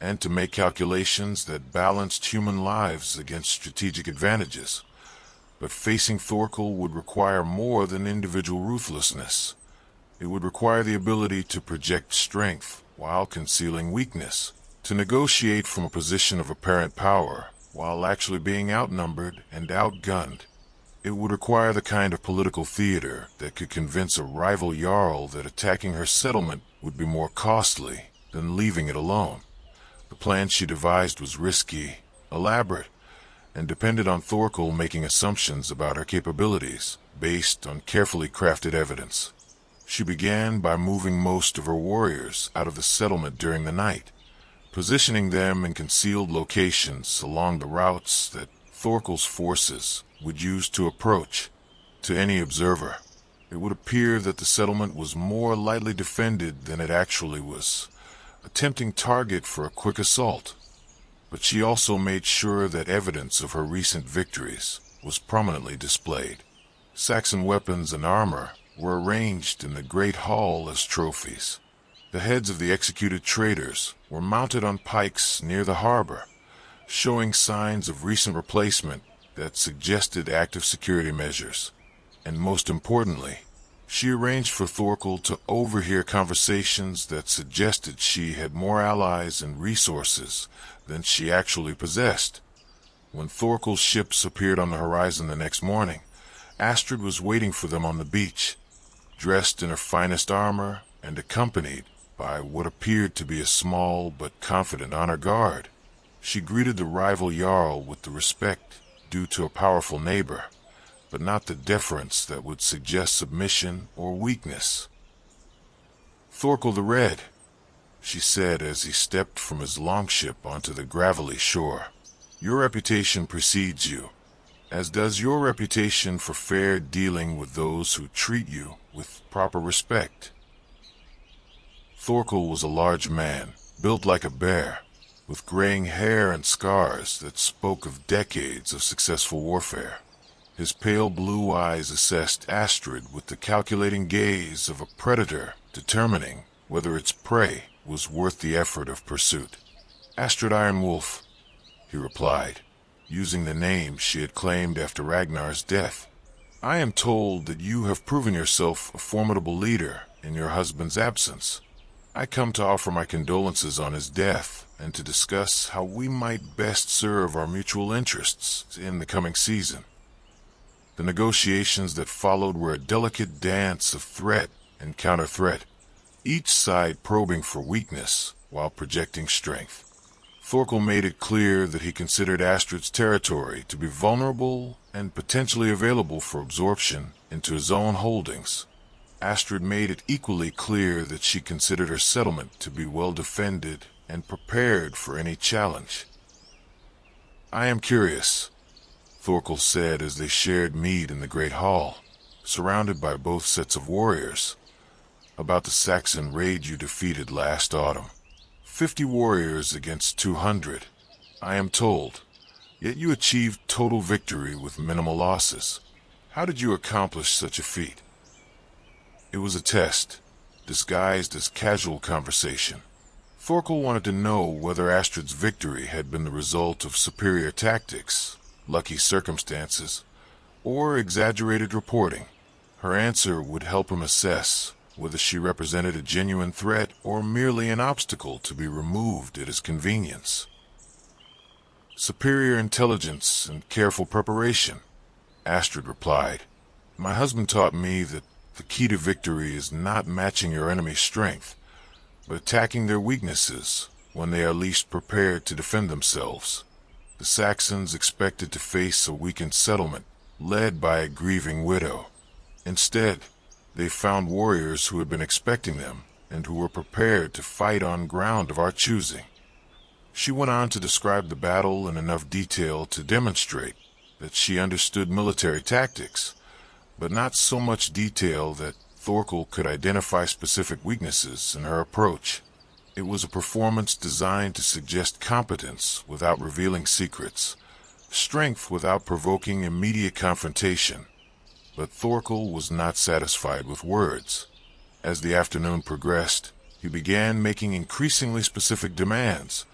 and to make calculations that balanced human lives against strategic advantages. But facing Thorkel would require more than individual ruthlessness. It would require the ability to project strength while concealing weakness, to negotiate from a position of apparent power while actually being outnumbered and outgunned. It would require the kind of political theater that could convince a rival jarl that attacking her settlement would be more costly than leaving it alone. The plan she devised was risky, elaborate, and depended on Thorkel making assumptions about her capabilities based on carefully crafted evidence. She began by moving most of her warriors out of the settlement during the night, positioning them in concealed locations along the routes that Thorkel's forces would use to approach. To any observer, it would appear that the settlement was more lightly defended than it actually was, a tempting target for a quick assault. But she also made sure that evidence of her recent victories was prominently displayed. Saxon weapons and armor were arranged in the Great Hall as trophies. The heads of the executed traitors were mounted on pikes near the harbor, showing signs of recent replacement that suggested active security measures. And most importantly, she arranged for Thorkel to overhear conversations that suggested she had more allies and resources than she actually possessed. When Thorkel's ships appeared on the horizon the next morning, Astrid was waiting for them on the beach, dressed in her finest armor and accompanied by what appeared to be a small but confident honor guard. She greeted the rival jarl with the respect due to a powerful neighbor, but not the deference that would suggest submission or weakness. "Thorkel the Red," she said as he stepped from his longship onto the gravelly shore. "Your reputation precedes you, as does your reputation for fair dealing with those who treat you with proper respect." Thorkel was a large man, built like a bear, with graying hair and scars that spoke of decades of successful warfare. His pale blue eyes assessed Astrid with the calculating gaze of a predator determining whether its prey was worth the effort of pursuit. "Astrid Ironwolf," he replied, using the name she had claimed after Ragnar's death. "I am told that you have proven yourself a formidable leader in your husband's absence. I come to offer my condolences on his death and to discuss how we might best serve our mutual interests in the coming season." The negotiations that followed were a delicate dance of threat and counter-threat, each side probing for weakness while projecting strength. Thorkel made it clear that he considered Astrid's territory to be vulnerable and potentially available for absorption into his own holdings. Astrid made it equally clear that she considered her settlement to be well defended and prepared for any challenge. "I am curious," Thorkel said as they shared mead in the great hall, surrounded by both sets of warriors, "about the Saxon raid you defeated last autumn. 50 warriors against 200, I am told, yet you achieved total victory with minimal losses. How did you accomplish such a feat?" It was a test, disguised as casual conversation. Thorkel wanted to know whether Astrid's victory had been the result of superior tactics, lucky circumstances, or exaggerated reporting. Her answer would help him assess whether she represented a genuine threat or merely an obstacle to be removed at his convenience. "Superior intelligence and careful preparation," Astrid replied. "My husband taught me that the key to victory is not matching your enemy's strength, but attacking their weaknesses when they are least prepared to defend themselves. The Saxons expected to face a weakened settlement, led by a grieving widow. Instead, they found warriors who had been expecting them and who were prepared to fight on ground of our choosing." She went on to describe the battle in enough detail to demonstrate that she understood military tactics, but not so much detail that Thorkel could identify specific weaknesses in her approach. It was a performance designed to suggest competence without revealing secrets, strength without provoking immediate confrontation. But Thorkel was not satisfied with words. As the afternoon progressed, he began making increasingly specific demands,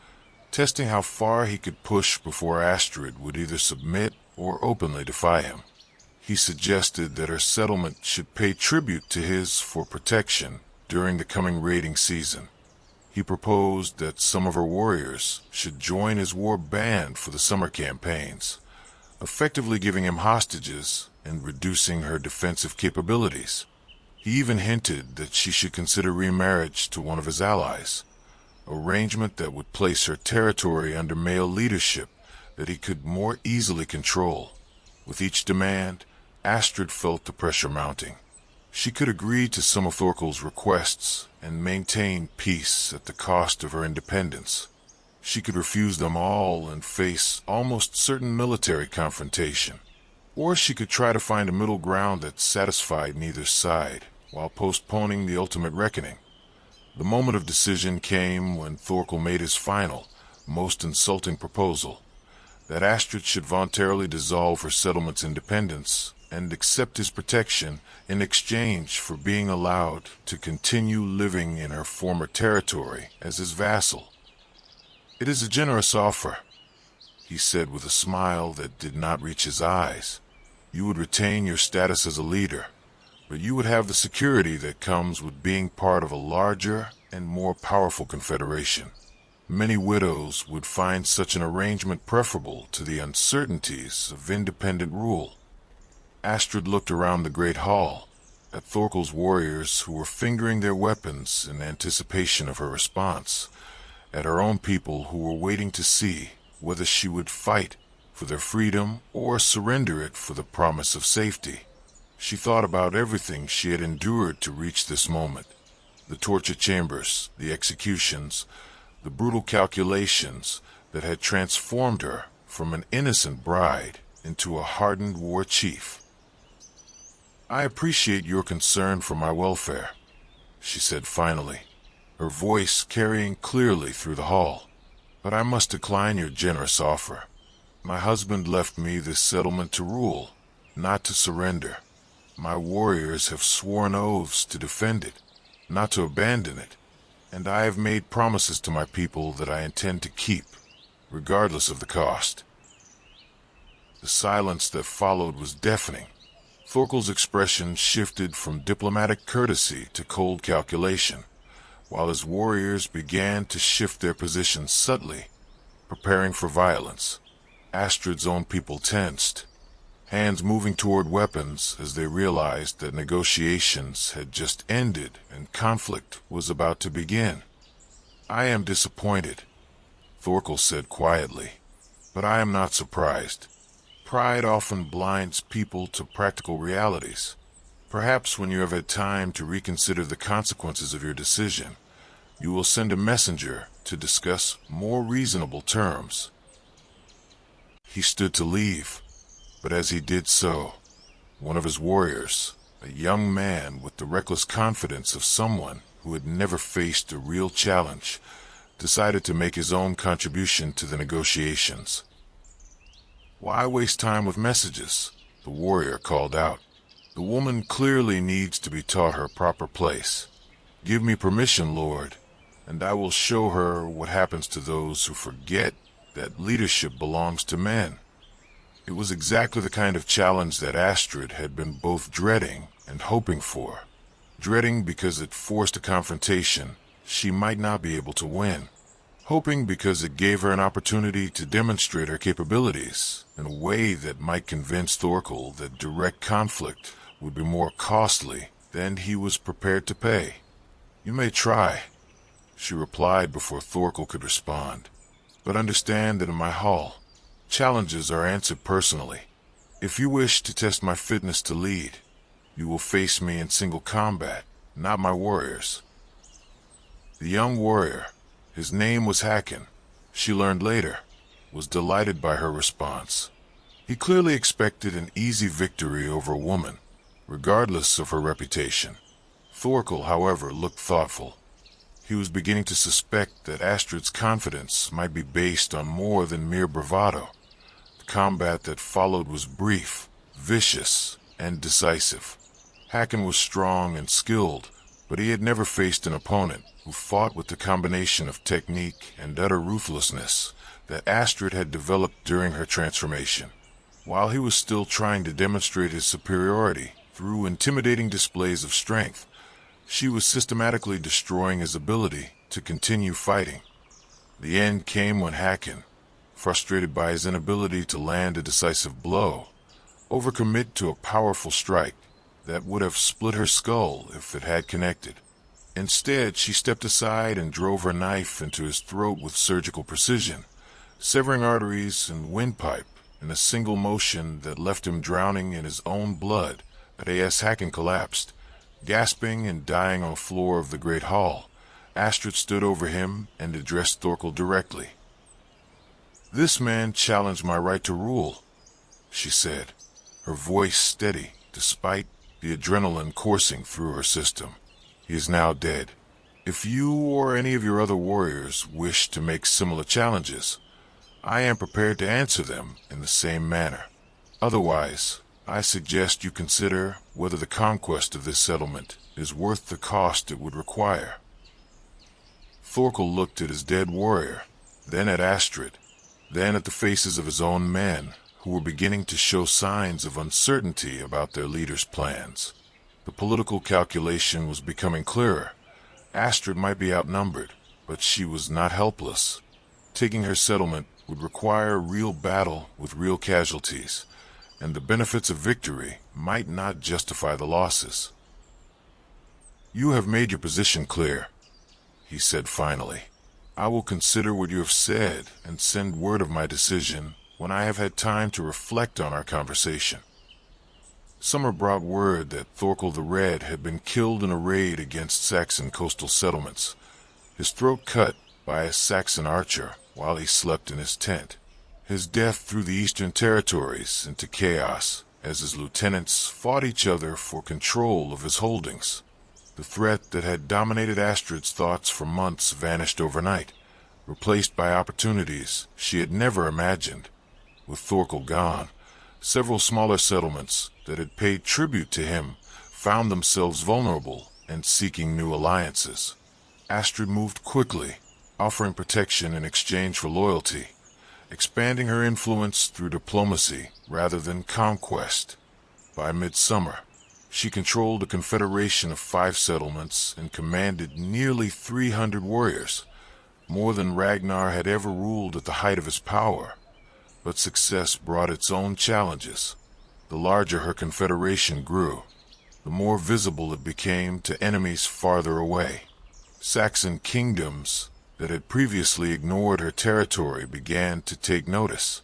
testing how far he could push before Astrid would either submit or openly defy him. He suggested that her settlement should pay tribute to his for protection during the coming raiding season. He proposed that some of her warriors should join his war band for the summer campaigns, effectively giving him hostages and reducing her defensive capabilities. He even hinted that she should consider remarriage to one of his allies, arrangement that would place her territory under male leadership that he could more easily control. With each demand, Astrid felt the pressure mounting. She could agree to some of Thorkel's requests and maintain peace at the cost of her independence. She could refuse them all and face almost certain military confrontation. Or she could try to find a middle ground that satisfied neither side, while postponing the ultimate reckoning. The moment of decision came when Thorkel made his final, most insulting proposal, that Astrid should voluntarily dissolve her settlement's independence and accept his protection in exchange for being allowed to continue living in her former territory as his vassal. "It is a generous offer," he said with a smile that did not reach his eyes. "You would retain your status as a leader, but you would have the security that comes with being part of a larger and more powerful confederation. Many widows would find such an arrangement preferable to the uncertainties of independent rule." Astrid looked around the great hall, at Thorkel's warriors who were fingering their weapons in anticipation of her response, at her own people who were waiting to see whether she would fight for their freedom or surrender it for the promise of safety. She thought about everything she had endured to reach this moment, The torture chambers, the executions, the brutal calculations that had transformed her from an innocent bride into a hardened war chief. "I appreciate your concern for my welfare," she said finally, her voice carrying clearly through the hall. "But I must decline your generous offer. My husband left me this settlement to rule, not to surrender. My warriors have sworn oaths to defend it, not to abandon it, and I have made promises to my people that I intend to keep, regardless of the cost." The silence that followed was deafening. Thorkel's expression shifted from diplomatic courtesy to cold calculation, while his warriors began to shift their positions subtly, preparing for violence. Astrid's own people tensed, hands moving toward weapons as they realized that negotiations had just ended and conflict was about to begin. "I am disappointed," Thorkel said quietly, "but I am not surprised. Pride often blinds people to practical realities. Perhaps when you have had time to reconsider the consequences of your decision, you will send a messenger to discuss more reasonable terms." He stood to leave, but as he did so, one of his warriors, a young man with the reckless confidence of someone who had never faced a real challenge, decided to make his own contribution to the negotiations. "Why waste time with messages?" the warrior called out. "The woman clearly needs to be taught her proper place. Give me permission, Lord, and I will show her what happens to those who forget that leadership belongs to men." It was exactly the kind of challenge that Astrid had been both dreading and hoping for. Dreading because it forced a confrontation she might not be able to win. Hoping because it gave her an opportunity to demonstrate her capabilities in a way that might convince Thorkel that direct conflict would be more costly than he was prepared to pay. "You may try," she replied before Thorkel could respond, "but understand that in my hall, challenges are answered personally. If you wish to test my fitness to lead, you will face me in single combat, not my warriors." The young warrior, his name was Hakon, she learned later, was delighted by her response. He clearly expected an easy victory over a woman, regardless of her reputation. Thorkel, however, looked thoughtful. He was beginning to suspect that Astrid's confidence might be based on more than mere bravado. The combat that followed was brief, vicious, and decisive. Hakon was strong and skilled, but he had never faced an opponent who fought with the combination of technique and utter ruthlessness that Astrid had developed during her transformation. While he was still trying to demonstrate his superiority through intimidating displays of strength, she was systematically destroying his ability to continue fighting. The end came when Hakon, frustrated by his inability to land a decisive blow, overcommit to a powerful strike that would have split her skull if it had connected. Instead, she stepped aside and drove her knife into his throat with surgical precision, severing arteries and windpipe in a single motion that left him drowning in his own blood. As Hakon collapsed, gasping and dying on the floor of the great hall, Astrid stood over him and addressed Thorkel directly. "This man challenged my right to rule," she said, her voice steady despite the adrenaline coursing through her system. "He is now dead. If you or any of your other warriors wish to make similar challenges, I am prepared to answer them in the same manner. Otherwise, I suggest you consider whether the conquest of this settlement is worth the cost it would require." Thorkel looked at his dead warrior, then at Astrid, then at the faces of his own men, who were beginning to show signs of uncertainty about their leader's plans. The political calculation was becoming clearer. Astrid might be outnumbered, but she was not helpless. Taking her settlement would require a real battle with real casualties, and the benefits of victory might not justify the losses. "You have made your position clear," he said finally. "I will consider what you have said and send word of my decision when I have had time to reflect on our conversation." Summer brought word that Thorkel the Red had been killed in a raid against Saxon coastal settlements, his throat cut by a Saxon archer while he slept in his tent. His death threw the eastern territories into chaos as his lieutenants fought each other for control of his holdings. The threat that had dominated Astrid's thoughts for months vanished overnight, replaced by opportunities she had never imagined. With Thorkel gone, several smaller settlements that had paid tribute to him found themselves vulnerable and seeking new alliances. Astrid moved quickly, offering protection in exchange for loyalty, expanding her influence through diplomacy rather than conquest. By midsummer, she controlled a confederation of 5 settlements and commanded nearly 300 warriors, more than Ragnar had ever ruled at the height of his power. But success brought its own challenges. The larger her confederation grew, the more visible it became to enemies farther away. Saxon kingdoms that had previously ignored her territory began to take notice.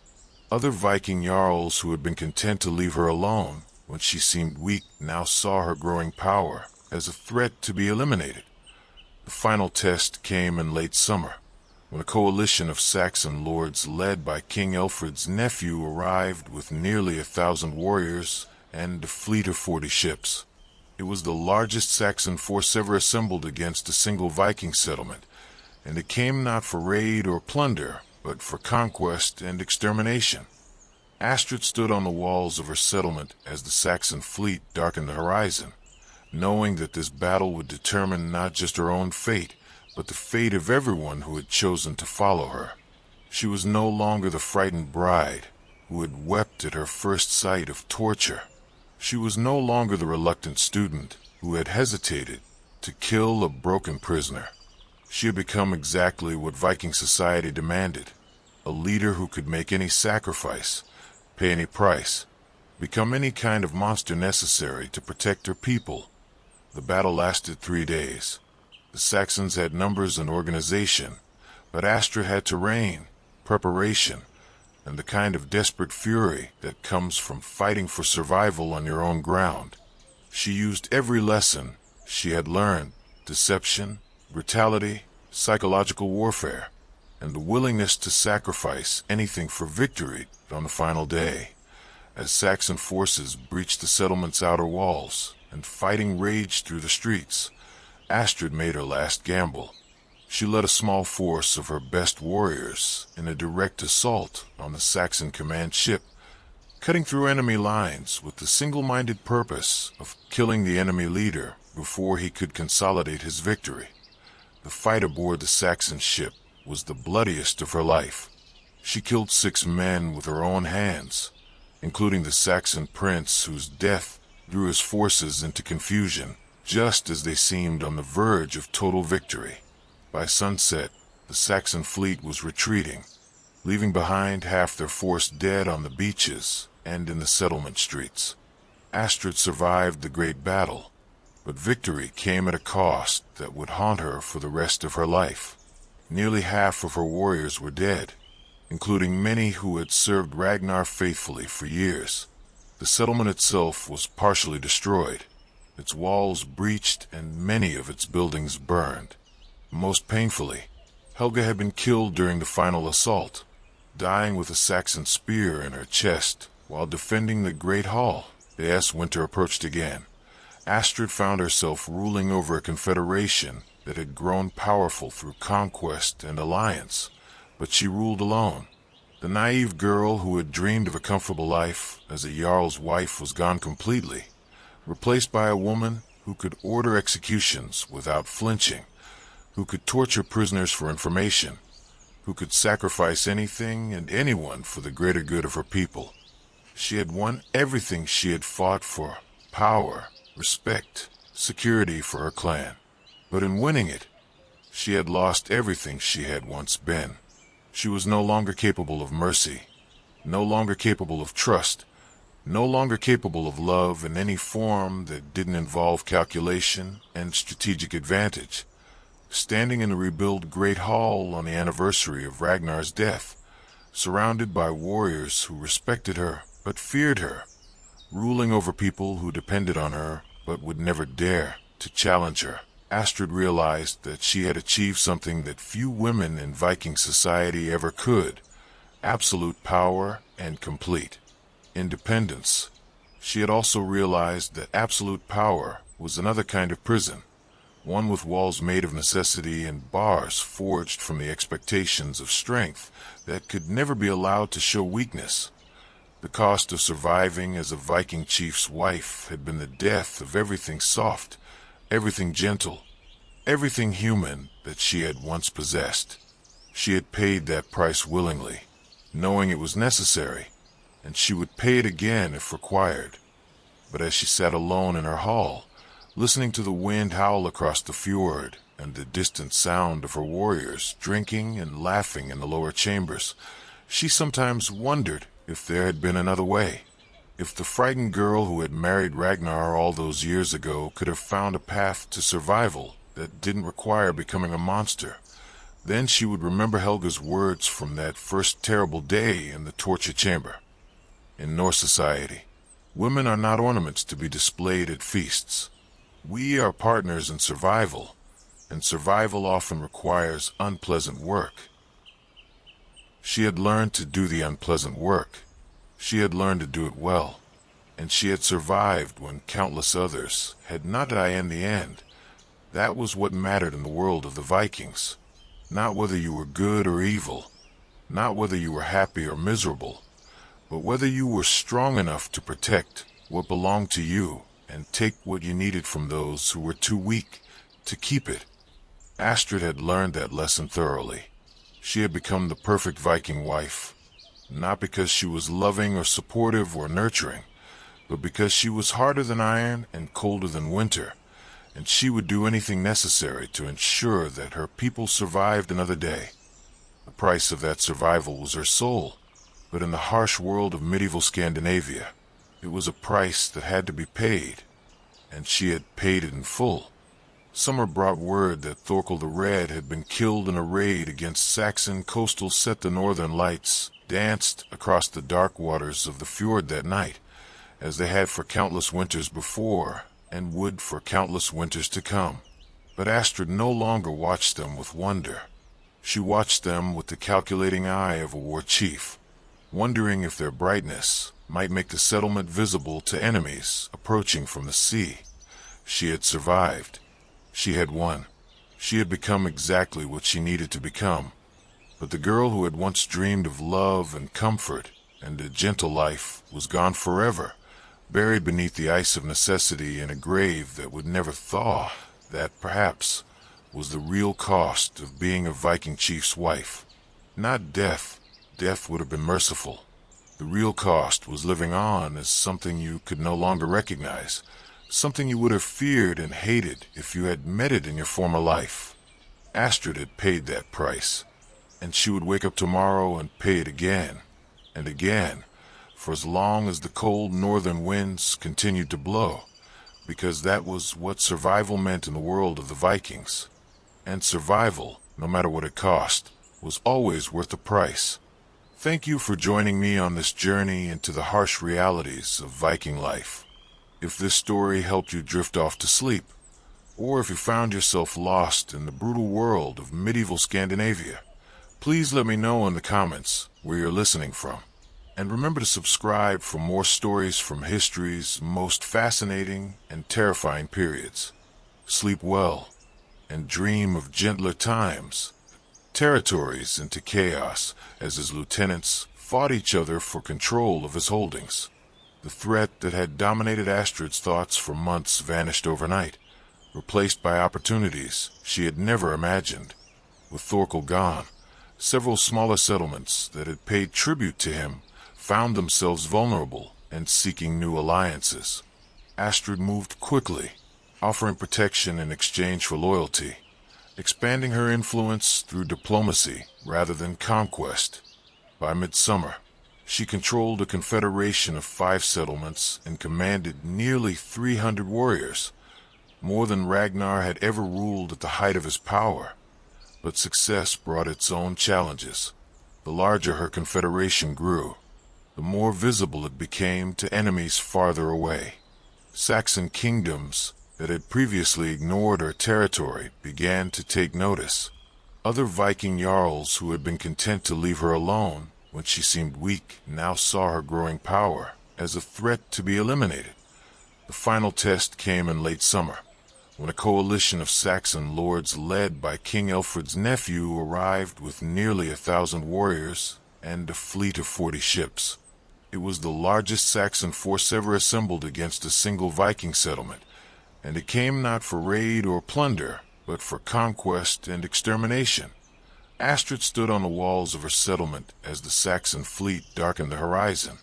Other Viking jarls who had been content to leave her alone when she seemed weak now saw her growing power as a threat to be eliminated. The final test came in late summer, when a coalition of Saxon lords led by King Elfred's nephew arrived with nearly 1,000 warriors and a fleet of 40 ships. It was the largest Saxon force ever assembled against a single Viking settlement, and it came not for raid or plunder, but for conquest and extermination. Astrid stood on the walls of her settlement as the Saxon fleet darkened the horizon, knowing that this battle would determine not just her own fate, but the fate of everyone who had chosen to follow her. She was no longer the frightened bride who had wept at her first sight of torture. She was no longer the reluctant student who had hesitated to kill a broken prisoner. She had become exactly what Viking society demanded, a leader who could make any sacrifice, pay any price, become any kind of monster necessary to protect her people. The battle lasted 3 days. The Saxons had numbers and organization, but Astrid had terrain, preparation, and the kind of desperate fury that comes from fighting for survival on your own ground. She used every lesson she had learned: deception, brutality, psychological warfare, and the willingness to sacrifice anything for victory on the final day. As Saxon forces breached the settlement's outer walls and fighting raged through the streets, Astrid made her last gamble. She led a small force of her best warriors in a direct assault on the Saxon command ship, cutting through enemy lines with the single-minded purpose of killing the enemy leader before he could consolidate his victory. The fight aboard the Saxon ship was the bloodiest of her life. She killed 6 men with her own hands, including the Saxon prince whose death threw his forces into confusion just as they seemed on the verge of total victory. By sunset, the Saxon fleet was retreating, leaving behind half their force dead on the beaches and in the settlement streets. Astrid survived the great battle, but victory came at a cost that would haunt her for the rest of her life. Nearly half of her warriors were dead, including many who had served Ragnar faithfully for years. The settlement itself was partially destroyed, its walls breached and many of its buildings burned. Most painfully, Helga had been killed during the final assault, dying with a Saxon spear in her chest while defending the Great Hall. As winter approached again, Astrid found herself ruling over a confederation that had grown powerful through conquest and alliance, but she ruled alone. The naive girl who had dreamed of a comfortable life as a jarl's wife was gone completely, replaced by a woman who could order executions without flinching, who could torture prisoners for information, who could sacrifice anything and anyone for the greater good of her people. She had won everything she had fought for: power, respect, security for her clan. But in winning it, she had lost everything she had once been. She was no longer capable of mercy, no longer capable of trust, no longer capable of love in any form that didn't involve calculation and strategic advantage. Standing in the rebuilt Great Hall on the anniversary of Ragnar's death, surrounded by warriors who respected her but feared her, ruling over people who depended on her but would never dare to challenge her. Astrid realized that she had achieved something that few women in Viking society ever could: absolute power and complete independence. She had also realized that absolute power was another kind of prison, one with walls made of necessity and bars forged from the expectations of strength that could never be allowed to show weakness. The cost of surviving as a Viking chief's wife had been the death of everything soft, everything gentle, everything human that she had once possessed. She had paid that price willingly, knowing it was necessary, and she would pay it again if required. But as she sat alone in her hall, listening to the wind howl across the fjord and the distant sound of her warriors drinking and laughing in the lower chambers, she sometimes wondered if there had been another way. If the frightened girl who had married Ragnar all those years ago could have found a path to survival that didn't require becoming a monster, then she would remember Helga's words from that first terrible day in the torture chamber. In Norse society, women are not ornaments to be displayed at feasts. We are partners in survival, and survival often requires unpleasant work. She had learned to do the unpleasant work. She had learned to do it well, and she had survived when countless others had not died in the end. That was what mattered in the world of the Vikings. Not whether you were good or evil, not whether you were happy or miserable, but whether you were strong enough to protect what belonged to you and take what you needed from those who were too weak to keep it. Astrid had learned that lesson thoroughly. She had become the perfect Viking wife, not because she was loving or supportive or nurturing, but because she was harder than iron and colder than winter, and she would do anything necessary to ensure that her people survived another day. The price of that survival was her soul, but in the harsh world of medieval Scandinavia, it was a price that had to be paid, and she had paid it in full. Summer brought word that Thorkel the Red had been killed in a raid against Saxon coastal set. The northern lights danced across the dark waters of the fjord that night, as they had for countless winters before, and would for countless winters to come. But Astrid no longer watched them with wonder. She watched them with the calculating eye of a war chief, wondering if their brightness might make the settlement visible to enemies approaching from the sea. She had survived. She had won. She had become exactly what she needed to become. But the girl who had once dreamed of love and comfort and a gentle life was gone forever, buried beneath the ice of necessity in a grave that would never thaw. That, perhaps, was the real cost of being a Viking chief's wife. Not death. Death would have been merciful. The real cost was living on as something you could no longer recognize, something you would have feared and hated if you had met it in your former life. Astrid had paid that price, and she would wake up tomorrow and pay it again, and again, for as long as the cold northern winds continued to blow, because that was what survival meant in the world of the Vikings. And survival, no matter what it cost, was always worth the price. Thank you for joining me on this journey into the harsh realities of Viking life. If this story helped you drift off to sleep, or if you found yourself lost in the brutal world of medieval Scandinavia, please let me know in the comments where you're listening from. And remember to subscribe for more stories from history's most fascinating and terrifying periods. Sleep well, and dream of gentler times, territories into chaos as his lieutenants fought each other for control of his holdings. The threat that had dominated Astrid's thoughts for months vanished overnight, replaced by opportunities she had never imagined. With Thorkel gone, several smaller settlements that had paid tribute to him found themselves vulnerable and seeking new alliances. Astrid moved quickly, offering protection in exchange for loyalty, expanding her influence through diplomacy rather than conquest. By midsummer, she controlled a confederation of 5 settlements and commanded nearly 300 warriors, more than Ragnar had ever ruled at the height of his power. But success brought its own challenges. The larger her confederation grew, the more visible it became to enemies farther away. Saxon kingdoms that had previously ignored her territory began to take notice. Other Viking jarls who had been content to leave her alone when she seemed weak now saw her growing power as a threat to be eliminated. The final test came in late summer, when a coalition of Saxon lords led by King Elfred's nephew arrived with nearly 1,000 warriors and a fleet of 40 ships. It was the largest Saxon force ever assembled against a single Viking settlement, and it came not for raid or plunder, but for conquest and extermination. Astrid stood on the walls of her settlement as the Saxon fleet darkened the horizon,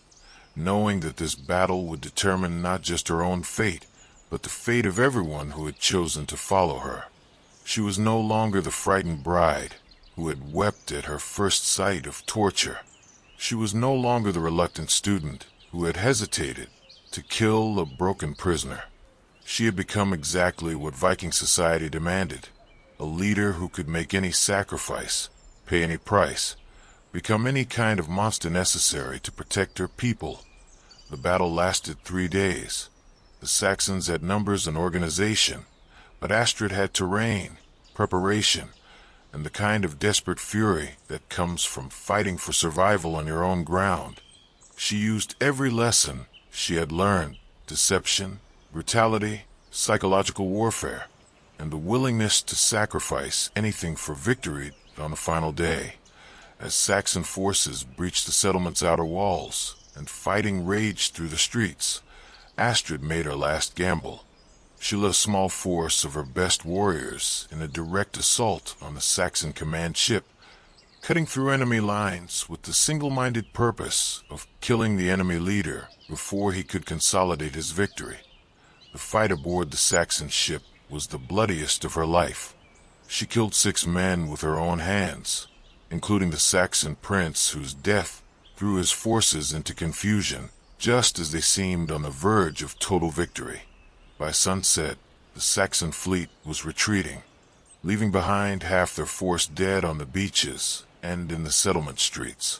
knowing that this battle would determine not just her own fate, but the fate of everyone who had chosen to follow her. She was no longer the frightened bride who had wept at her first sight of torture. She was no longer the reluctant student who had hesitated to kill a broken prisoner. She had become exactly what Viking society demanded, a leader who could make any sacrifice, pay any price, become any kind of monster necessary to protect her people. The battle lasted 3 days. The Saxons had numbers and organization, but Astrid had terrain, preparation, and the kind of desperate fury that comes from fighting for survival on your own ground. She used every lesson she had learned: deception, brutality, psychological warfare, and the willingness to sacrifice anything for victory on the final day. As Saxon forces breached the settlement's outer walls and fighting raged through the streets, Astrid made her last gamble. She led a small force of her best warriors in a direct assault on the Saxon command ship, cutting through enemy lines with the single-minded purpose of killing the enemy leader before he could consolidate his victory. The fight aboard the Saxon ship was the bloodiest of her life. She killed 6 men with her own hands, including the Saxon prince whose death threw his forces into confusion just as they seemed on the verge of total victory. By sunset, the Saxon fleet was retreating, leaving behind half their force dead on the beaches and in the settlement streets.